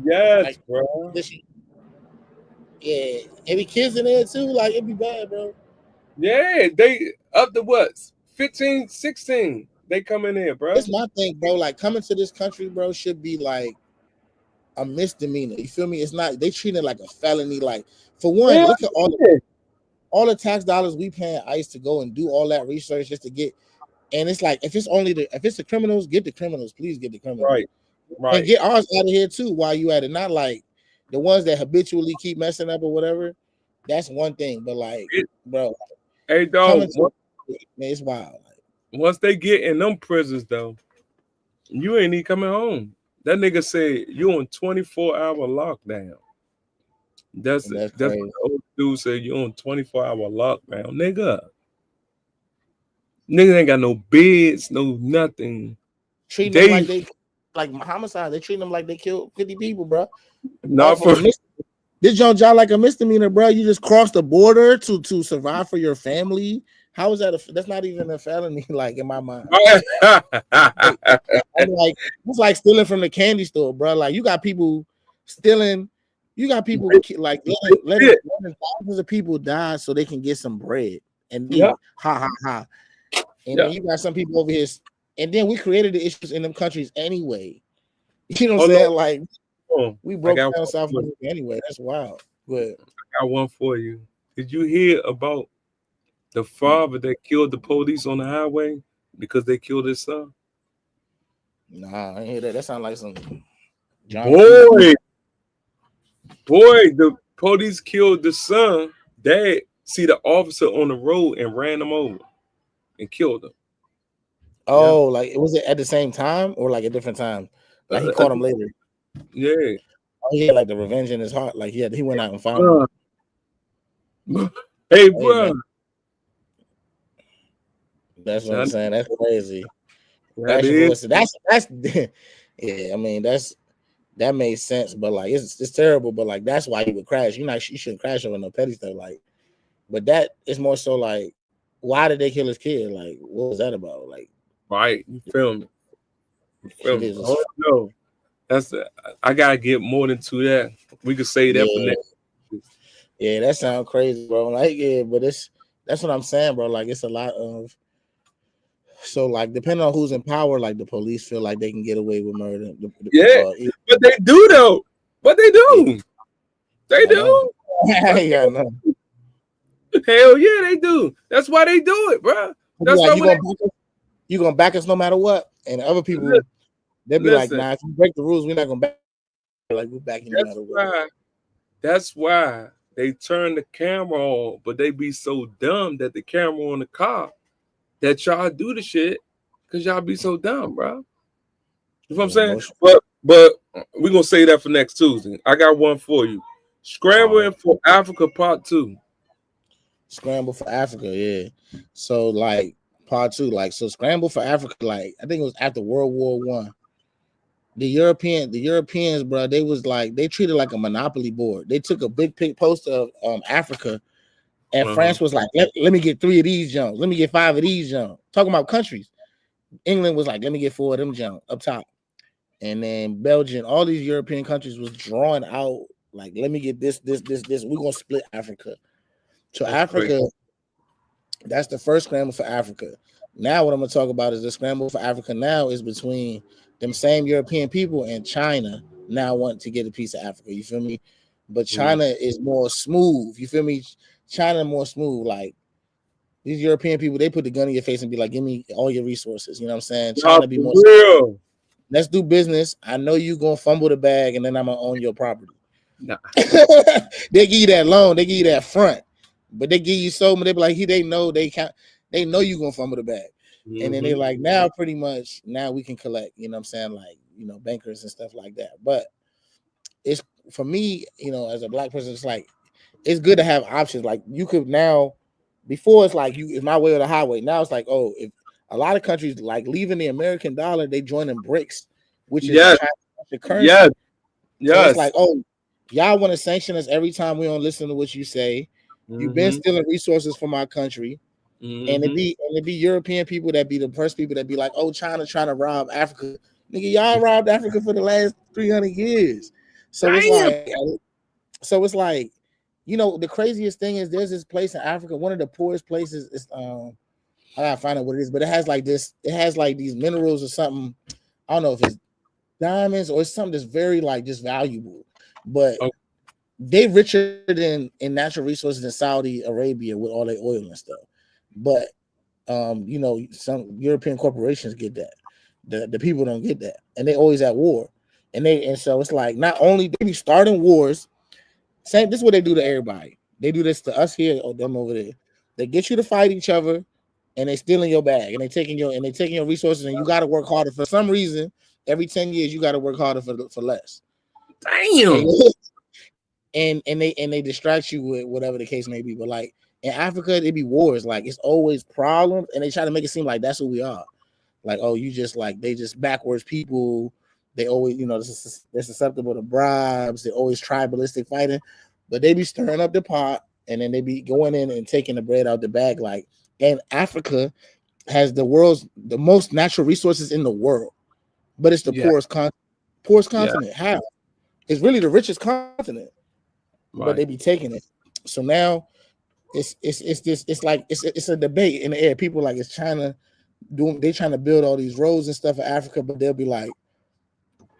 [SPEAKER 1] Yes,
[SPEAKER 2] like,
[SPEAKER 1] bro.
[SPEAKER 2] Yeah, any kids in there too? Like, it'd be bad, bro.
[SPEAKER 1] Yeah, they up to what? 15, 16. They come in here, bro.
[SPEAKER 2] That's my thing, bro. Like, coming to this country, bro, should be like a misdemeanor. You feel me? It's not. They treat it like a felony. Like, for one, look at all the tax dollars we paying ICE to go and do all that research just to get. And it's like, if it's the criminals, get the criminals. Please get the criminals.
[SPEAKER 1] Right.
[SPEAKER 2] And get ours out of here too while you at it. Not like the ones that habitually keep messing up or whatever. That's one thing. But like, bro,
[SPEAKER 1] hey, dog,
[SPEAKER 2] it's wild.
[SPEAKER 1] Once they get in them prisons, though, you ain't even coming home. That nigga said you on 24-hour lockdown. That's what the old dude said. You on 24-hour lockdown, nigga. Niggas ain't got no beds, no nothing.
[SPEAKER 2] Treating them
[SPEAKER 1] They
[SPEAKER 2] like they like homicide. They treat them like they killed 50 people, bro.
[SPEAKER 1] not
[SPEAKER 2] Off of
[SPEAKER 1] for
[SPEAKER 2] a this job like a misdemeanor, bro. You just crossed the border to survive for your family. How is that? That's not even a felony, like in my mind. I'm like, it's like stealing from the candy store, bro. Like you got people stealing. You got people like letting thousands of people die so they can get some bread and leave.
[SPEAKER 1] Yeah.
[SPEAKER 2] Ha ha ha. And
[SPEAKER 1] Yeah.
[SPEAKER 2] then you got some people over here, and then we created the issues in them countries anyway. You know what
[SPEAKER 1] Oh,
[SPEAKER 2] I'm saying?
[SPEAKER 1] no.
[SPEAKER 2] Like
[SPEAKER 1] Oh,
[SPEAKER 2] we
[SPEAKER 1] I
[SPEAKER 2] broke
[SPEAKER 1] got
[SPEAKER 2] down
[SPEAKER 1] one
[SPEAKER 2] South
[SPEAKER 1] for
[SPEAKER 2] Africa anyway. That's wild. But
[SPEAKER 1] I got one for you. Did you hear about the father that killed the police on the highway because they killed his son?
[SPEAKER 2] nah, I ain't hear that. That sounds like some John
[SPEAKER 1] Boy, the police killed the son. Dad see the officer on the road and ran him over and killed him.
[SPEAKER 2] Oh, like was it at the same time or like a different time? Like he caught him later.
[SPEAKER 1] Yeah.
[SPEAKER 2] Oh yeah, like the revenge in his heart. Like he went out and found him.
[SPEAKER 1] Hey, bro.
[SPEAKER 2] That's what I'm saying. That's crazy.
[SPEAKER 1] That's
[SPEAKER 2] yeah. I mean that made sense, but like it's terrible. But like that's why he would crash. You shouldn't crash over no petty stuff. Like, but that is more so like, why did they kill his kid? Like, what was that about? Like,
[SPEAKER 1] right, you feel me? Oh no, I gotta get more into that. We could say that for next.
[SPEAKER 2] Yeah, that sounds crazy, bro. Like, yeah, but that's what I'm saying, bro. Like, it's a lot of. So, like, depending on who's in power, like the police feel like they can get away with murder.
[SPEAKER 1] But they do though. But they do. Yeah. They do.
[SPEAKER 2] Yeah, no.
[SPEAKER 1] Hell yeah, they do. That's why they do it, bro. That's
[SPEAKER 2] like,
[SPEAKER 1] why
[SPEAKER 2] you gonna back us no matter what. And other people, they'll be like, nah, if you break the rules, we're not gonna back. Like we're backing no matter what.
[SPEAKER 1] That's why they turn the camera on, but they be so dumb that the camera on the car that y'all do the shit because y'all be so dumb, bro. You know what I'm saying? But we're gonna say that for next Tuesday. I got one for you. Scrambling for Africa Part 2.
[SPEAKER 2] Scramble for Africa, yeah. So like Part 2, like so Scramble for Africa, like I think it was after World War I. The Europeans, bro, they was like they treated like a monopoly board. They took a big poster of Africa, and France was like, let me get 3 of these jumps, let me get 5 of these jumps. Talking about countries. England was like, let me get 4 of them jumps up top. And then Belgium, all these European countries was drawing out, like, let me get this. We're gonna split Africa. So that's Africa, crazy. That's the first scramble for Africa. Now what I'm gonna talk about is the scramble for Africa now is between them same European people and China now want to get a piece of Africa. You feel me? But China is more smooth. You feel me? China more smooth. Like these European people, they put the gun in your face and be like, give me all your resources. You know what I'm saying? China be more real. Let's do business. I know you gonna fumble the bag and then I'm gonna own your property. Nah. They give you that loan, they give you that front. But they give you so much. They be like, they know you gonna fumble the bag, and then they like now pretty much now we can collect. You know what I'm saying? Like bankers and stuff like that. But it's for me, as a black person, it's like it's good to have options. Like you could now, before it's like it's my way or the highway. Now it's like if a lot of countries like leaving the American dollar, they joining BRICS, which is the currency. Yes. So it's like y'all want to sanction us every time we don't listen to what you say. You've been stealing resources from our country, and it be European people that be the first people that be like, "Oh, China trying to rob Africa, nigga. Y'all robbed Africa for the last 300 years." So it's like, the craziest thing is there's this place in Africa, one of the poorest places. Is I gotta find out what it is, but it has like this. It has like these minerals or something. I don't know if it's diamonds or it's something that's very like just valuable, but. They richer in natural resources than Saudi Arabia with all their oil and stuff. But some European corporations get that. The people don't get that. And they always at war. And so it's like not only they be starting wars, this is what they do to everybody. They do this to us here or them over there. They get you to fight each other and they stealing your bag and they taking your resources, and you gotta work harder. For some reason, every 10 years you gotta work harder for less.
[SPEAKER 1] Damn.
[SPEAKER 2] and they distract you with whatever the case may be. But like in Africa, it be wars. Like it's always problems, and they try to make it seem like that's who we are. Like, oh, you just like they just backwards people. They always, they're susceptible to bribes. They're always tribalistic fighting, but they be stirring up the pot, and then they be going in and taking the bread out the bag. Like, and Africa has the most natural resources in the world, but it's the poorest continent. How? It's really the richest continent, but they be taking it. So now it's a debate in the air. People like, it's China they trying to build all these roads and stuff in Africa, but they'll be like,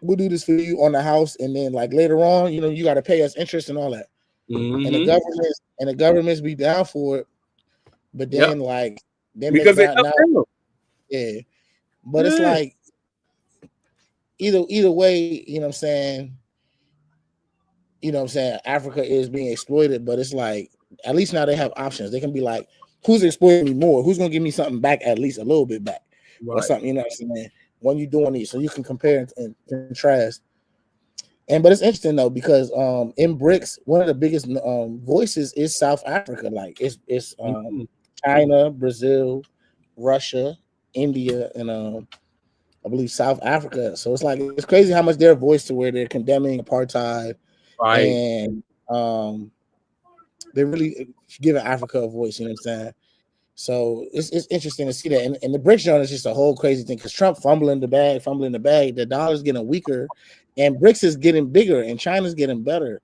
[SPEAKER 2] we'll do this for you on the house, and then like later on, you got to pay us interest and all that.
[SPEAKER 1] Mm-hmm.
[SPEAKER 2] And the governments be down for it, but then
[SPEAKER 1] because they
[SPEAKER 2] yeah. But it's like either way, Africa is being exploited, but it's like at least now they have options. They can be like, who's exploiting me more? Who's gonna give me something back, at least a little bit back, or something? You know what I'm saying? When you're doing these, so you can compare and contrast. But it's interesting though, because in BRICS, one of the biggest voices is South Africa. Like it's China, Brazil, Russia, India, and I believe South Africa. So it's like it's crazy how much their voice to where they're condemning apartheid, and they're really giving Africa a voice. You know what I'm saying? So it's interesting to see that. And the BRICS joint is just a whole crazy thing because Trump fumbling the bag. The dollar's getting weaker, and BRICS is getting bigger, and China's getting better.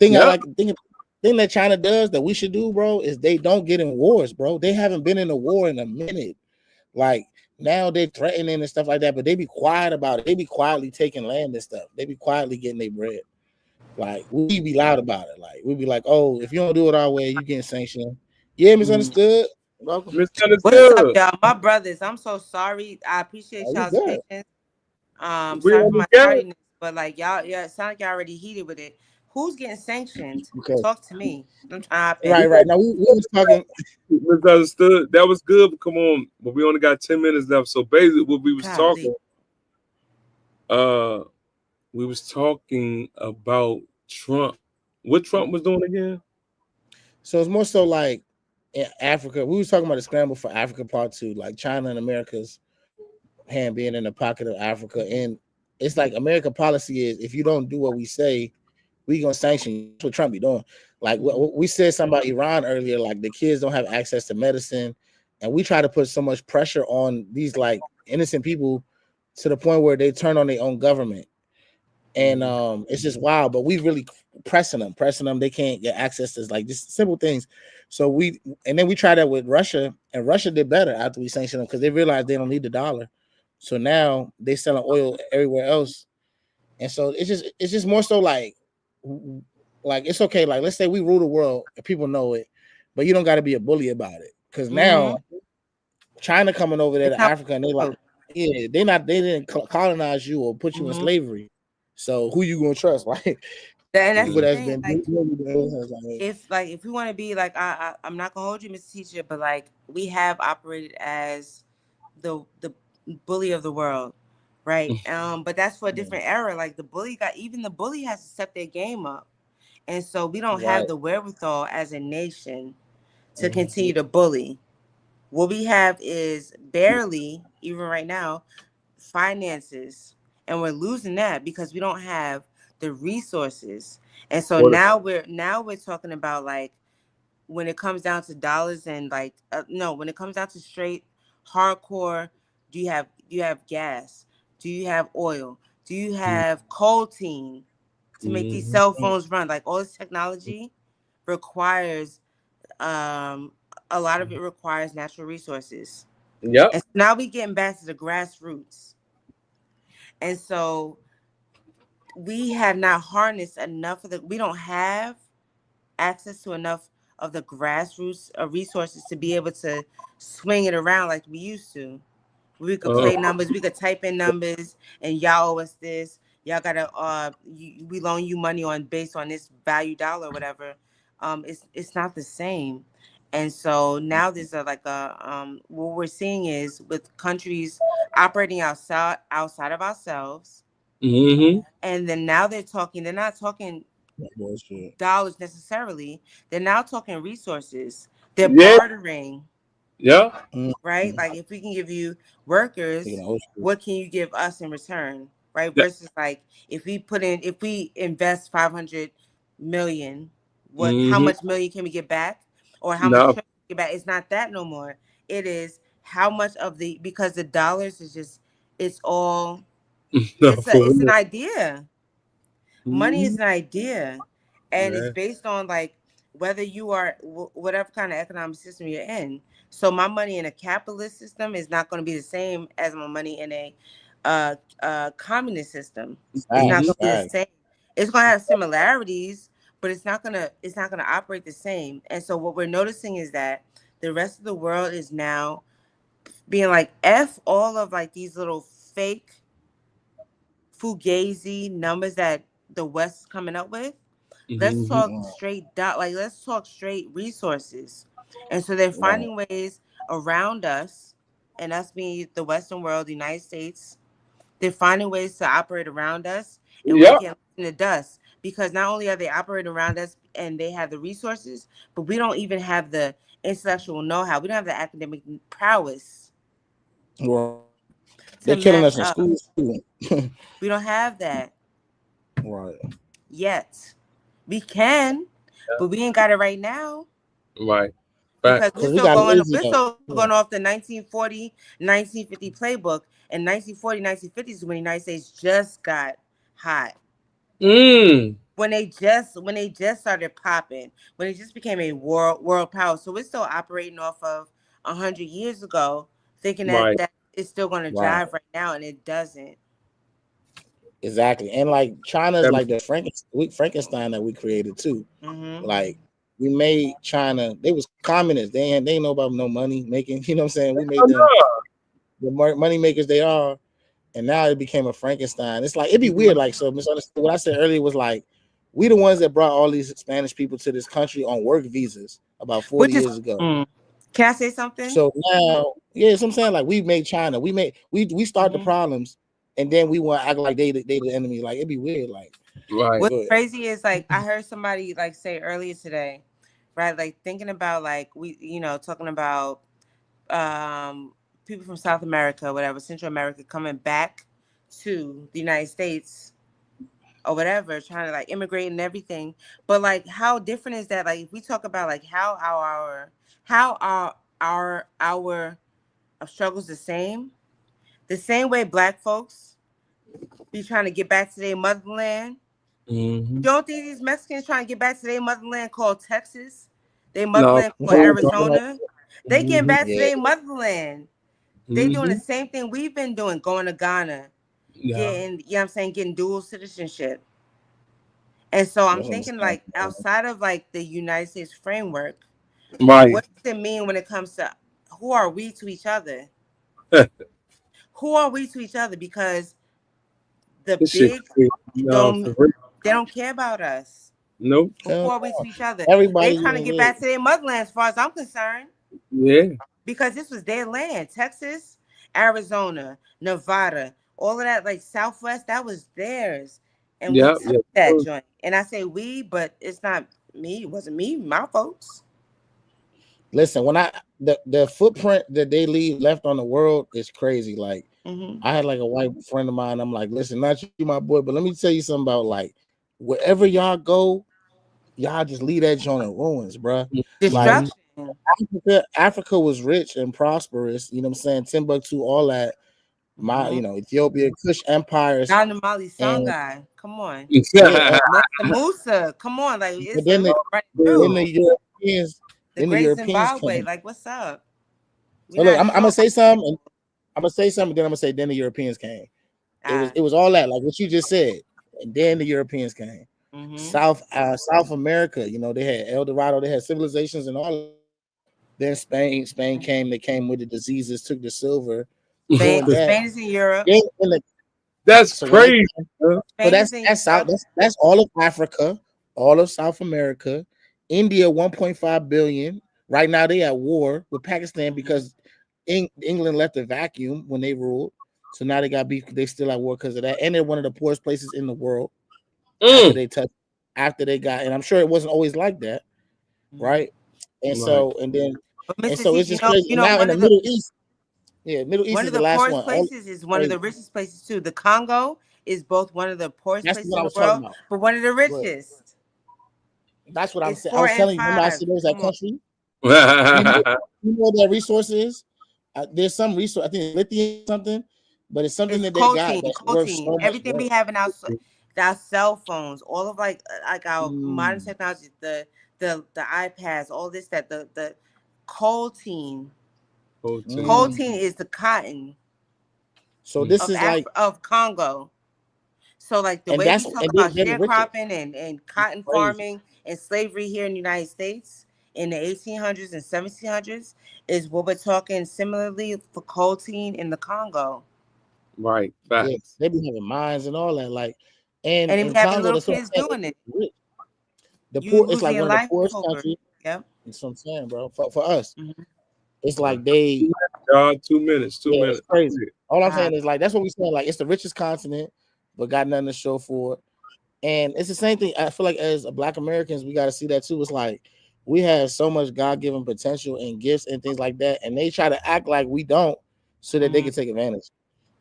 [SPEAKER 2] Thing that China does that we should do, bro, is they don't get in wars, bro. They haven't been in a war in a minute. Like now they're threatening and stuff like that, but they be quiet about it. They be quietly taking land and stuff. They be quietly getting their bread. Like we be loud about it. Like we be like, oh, if you don't do it our way, you getting sanctioned. Yeah, misunderstood. Welcome.
[SPEAKER 3] What's up, y'all? My brothers, I'm so sorry. I appreciate y'all's patience. Sorry for my tardiness, but like y'all, it sounds like y'all already heated with it. Who's getting sanctioned? Okay. Talk to me. I'm trying
[SPEAKER 2] to right. Now we was talking.
[SPEAKER 1] Misunderstood. That was good. Come on, but we only got 10 minutes left. So basically, what we was talking, we was talking about Trump. What Trump was doing again?
[SPEAKER 2] So it's more so like in Africa. We was talking about the scramble for Africa part 2, like China and America's hand being in the pocket of Africa, and it's like American policy is if you don't do what we say, we gonna sanction you. That's what Trump be doing. Like we said something about Iran earlier, like the kids don't have access to medicine, and we try to put so much pressure on these like innocent people to the point where they turn on their own government, and it's just wild. But we really pressing them. They can't get access to like just simple things. So then we tried that with Russia, and Russia did better after we sanctioned them because they realized they don't need the dollar. So now they selling oil everywhere else, and so it's just more so like it's okay. Like let's say we rule the world and people know it, but you don't got to be a bully about it because now China coming over there to Africa and they like, yeah, they didn't colonize you or put you in slavery. So who you gonna trust? Like,
[SPEAKER 3] and that's the thing. Like, if we want to be like, I'm not gonna hold you, Mr. Teacher, but like we have operated as the bully of the world, right? But that's for a different era. Like the bully has to step their game up, and so we don't have the wherewithal as a nation to continue to bully. What we have is barely, even right now, finances, and we're losing that because we don't have the resources. And so now we're talking about like when it comes down to dollars and like when it comes down to straight hardcore, do you have gas? Do you have oil? Do you have coal team to make these cell phones run? Like all this technology requires a lot of it requires natural resources.
[SPEAKER 1] Yeah.
[SPEAKER 3] And so now we getting back to the grassroots. And so we have not harnessed enough of we don't have access to enough of the grassroots resources to be able to swing it around like we used to. We could play numbers, we could type in numbers, and y'all owe us this. Y'all gotta we loan you money based on this value dollar or whatever. It's not the same. And so now there's what we're seeing is with countries operating outside of ourselves.
[SPEAKER 1] And
[SPEAKER 3] then now they're not talking dollars necessarily. They're now talking resources. They're
[SPEAKER 1] Yeah.
[SPEAKER 3] bartering.
[SPEAKER 1] Yeah.
[SPEAKER 3] Right? Like if we can give you workers, what can you give us in return? Right? Versus like if we invest 500 million, how much million can we get back? Or how much can we get back? It's not that no more. It is how much of because the dollars is just it's all it's an idea. Money is an idea, and it's based on like whether you are whatever kind of economic system you're in. So my money in a capitalist system is not going to be the same as my money in a communist system. It's not going to be the same. It's going to have similarities, but it's not going to operate the same. And so what we're noticing is that the rest of the world is now being like F all of like these little fake fugazi numbers that the West is coming up with. Let's talk straight let's talk straight resources. And so they're finding ways around us, and us being the Western world, the United States, they're finding ways to operate around us, and we can't listen to dust, because not only are they operating around us and they have the resources, but we don't even have the intellectual know-how. We don't have the academic prowess.
[SPEAKER 2] They're killing us in school.
[SPEAKER 3] We don't have that.
[SPEAKER 2] Right.
[SPEAKER 3] Yet. We can, but we ain't got it right now.
[SPEAKER 1] Right.
[SPEAKER 3] Because we're still going off the 1940, 1950 playbook. And 1940, 1950 is when the United States just got hot. When they just started popping, when it just became a world power. So we're still operating off of 100 years ago, thinking that it's still going to jive right now, and it doesn't.
[SPEAKER 2] Exactly. And like China's like the Frankenstein that we created too. Like we made China, they was communists. They ain't know about no money making, you know what I'm saying? We made them the money makers they are, and now it became a Frankenstein. It's like it'd be weird, like so misunderstood. What I said earlier was like we the ones that brought all these Spanish people to this country on work visas about 40 years ago.
[SPEAKER 3] Can I say something?
[SPEAKER 2] So now, yeah, so I'm saying like we made China, we start the problems. And then we want to act like they the enemy. Like it'd be weird. Like
[SPEAKER 3] what's crazy is like I heard somebody like say earlier today, right? Like thinking about like talking about people from South America, whatever, Central America coming back to the United States or whatever, trying to like immigrate and everything. But like how different is that? Like if we talk about like how our struggles the same way Black folks be trying to get back to their motherland. Don't think these Mexicans trying to get back to their motherland called Texas, their motherland called Arizona? They getting back to their motherland. They doing the same thing we've been doing, going to Ghana, getting, you know what I'm saying, getting dual citizenship. And so I'm thinking like outside of like the United States framework, what does it mean when it comes to who are we to each other? Who are we to each other? Because the they don't care about us.
[SPEAKER 1] Nope.
[SPEAKER 3] Who are we to each other? They trying to get back to their motherland, as far as I'm concerned.
[SPEAKER 1] Yeah.
[SPEAKER 3] Because this was their land. Texas, Arizona, Nevada, all of that, like Southwest, that was theirs. And we took that joint. And I say we, but it's not me. It wasn't me, my folks.
[SPEAKER 2] Listen, when the footprint that they left on the world is crazy. Like I had like a white friend of mine. I'm like, listen, not you, my boy, but let me tell you something about like wherever y'all go, y'all just leave that joint in ruins, bro.
[SPEAKER 3] Destruction.
[SPEAKER 2] Like, Africa was rich and prosperous. You know what I'm saying? Timbuktu, all that. Ethiopia, Kush empires.
[SPEAKER 3] Not the Mali Songhai. Come on. Musa. Come on. Like it's
[SPEAKER 2] then the Europeans.
[SPEAKER 3] The Great Zimbabwe. Like, what's up?
[SPEAKER 2] So look, I'm gonna say something. I'm gonna say something. Then I'm gonna say. Then the Europeans came. It was all that, like what you just said. And then the Europeans came. South America. They had El Dorado. They had civilizations and all. Then Spain came. They came with the diseases. Took the silver.
[SPEAKER 3] Spain is in Europe.
[SPEAKER 1] That's crazy.
[SPEAKER 2] So that's all of Africa, all of South America. India 1.5 billion. Right now they at war with Pakistan because England left a vacuum when they ruled. So now they got beef. They still at war because of that. And they're one of the poorest places in the world. They touch. after they got, and I'm sure it wasn't always like that, right? And so, and then, and so it's just crazy. And now in the Middle East, Middle East is the last one.
[SPEAKER 3] One of the poorest places is one of the richest places too. The Congo is both one of the poorest places in the world, but one of the richest.
[SPEAKER 2] That's what I'm saying. I was telling you, remember I said there's that country. You know what that resource is? There's some resource, I think lithium something, but it's something that they got that's worth so much.
[SPEAKER 3] Everything we have in our cell phones, all of like our modern technology, the iPads, all this, that the coltan. Coltan is the cotton.
[SPEAKER 2] So this is
[SPEAKER 3] of Congo. So like the way we talk about sharecropping and cotton farming and slavery here in the United States in the 1800s and 1700s is what we're talking similarly for coltan in the Congo.
[SPEAKER 1] Right.
[SPEAKER 2] Yeah, they be having mines and all that, like, and
[SPEAKER 3] they be having little kids doing it.
[SPEAKER 2] The poor, it's like one of the poorest countries.
[SPEAKER 3] Yep.
[SPEAKER 2] That's what I'm saying, bro. For us, it's like they.
[SPEAKER 1] 2 minutes. 2 minutes.
[SPEAKER 2] It's crazy. All I'm saying is like that's what we're saying. Like it's the richest continent, but got nothing to show for it. And it's the same thing. I feel like as Black Americans, we got to see that too. It's like we have so much God-given potential and gifts and things like that, and they try to act like we don't, so that they can take advantage.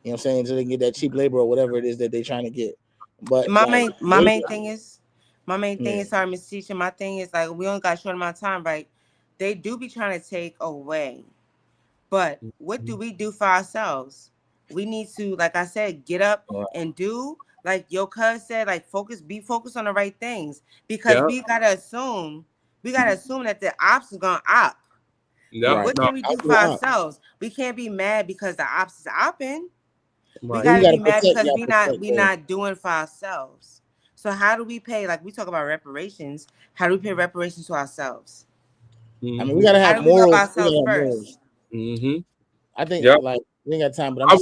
[SPEAKER 2] You know what I'm saying? So they can get that cheap labor or whatever it is that they're trying to get. But
[SPEAKER 3] my main thing is, sorry, Miss Teacher. My thing is like we only got a short amount of time, right? They do be trying to take away, but what do we do for ourselves? We need to, like I said, get up and do, like your cuz said, like be focused on the right things, because we gotta assume that the ops is gonna op. What can we do for ourselves? We can't be mad because the ops is opping. We gotta be mad because we not doing for ourselves. So how do we pay? Like we talk about reparations. How do we pay reparations to ourselves?
[SPEAKER 2] I mean, we gotta have morals.
[SPEAKER 3] Ourselves first.
[SPEAKER 2] I think like we ain't got time, but I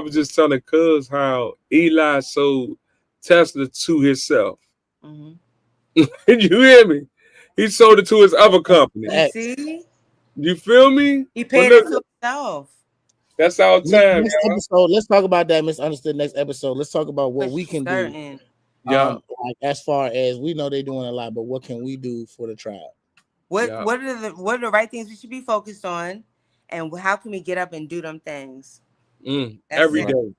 [SPEAKER 1] was just telling cuz how Eli sold Tesla to himself. You hear me? He sold it to his other company.
[SPEAKER 3] You see?
[SPEAKER 1] You feel me?
[SPEAKER 3] He paid it to himself.
[SPEAKER 1] That's our time.
[SPEAKER 2] Next episode, let's talk about that. Misunderstood. Next episode, let's talk about what we can do. Like as far as we know, they're doing a lot, but what can we do for the tribe?
[SPEAKER 3] What are the right things we should be focused on, and how can we get up and do them things
[SPEAKER 1] every day?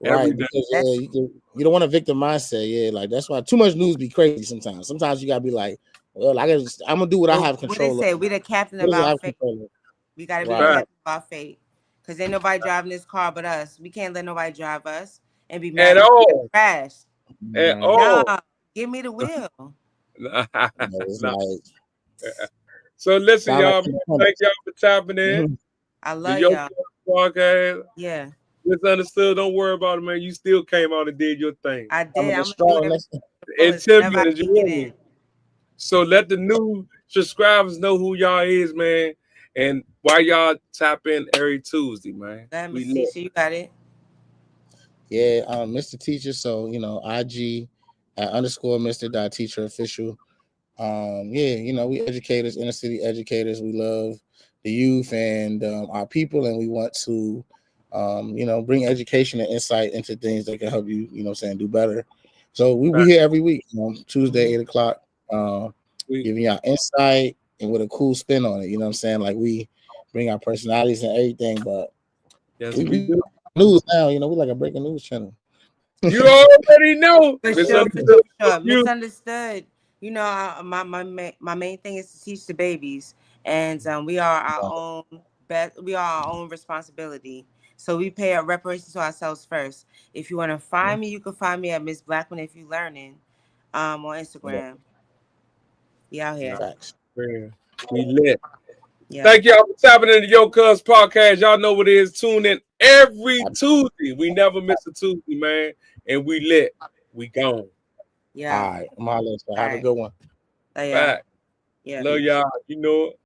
[SPEAKER 2] Right, because you don't want a victim mindset. Like that's why too much news be crazy sometimes. Sometimes you gotta be like, well, I'm gonna do what I have control of.
[SPEAKER 3] We the captain of our fate. We gotta be the captain of our fate. Because ain't nobody driving this car but us. We can't let nobody drive us and be mad at all. Crash.
[SPEAKER 1] At all.
[SPEAKER 3] Nah, give me the wheel.
[SPEAKER 1] So listen, y'all. Thank y'all for tapping in.
[SPEAKER 3] I love y'all.
[SPEAKER 1] Podcast.
[SPEAKER 3] Yeah.
[SPEAKER 1] Misunderstood. Don't worry about it, man. You still came out and did your thing.
[SPEAKER 3] I did. I'm gonna do
[SPEAKER 1] in 10 minutes. You so let the new subscribers know who y'all is, man. And why y'all tap in every Tuesday, man?
[SPEAKER 3] Mr. Teacher, you got it.
[SPEAKER 2] Yeah, Mr. Teacher. So IG _ Mr. Official. We educators, inner city educators. We love the youth and our people, and we want to, bring education and insight into things that can help you, do better. So we here every week, Tuesday 8:00, giving y'all insight and with a cool spin on it. Like we bring our personalities and everything, but we do news now. We're like a breaking news channel.
[SPEAKER 1] You already know.
[SPEAKER 3] Misunderstood. My main thing is to teach the babies, and we are our own responsibility. So we pay our reparations to ourselves first. If you want to find me, you can find me at Miss Blackman If You Learning on Instagram. We out here.
[SPEAKER 1] We lit. Yeah. Thank y'all for tapping into Yo Cuz podcast. Y'all know what it is. Tune in every Tuesday. We never miss a Tuesday, man. And we lit. We gone.
[SPEAKER 3] Yeah.
[SPEAKER 2] All right. Have a good one.
[SPEAKER 3] Yeah.
[SPEAKER 1] Love y'all. You know it.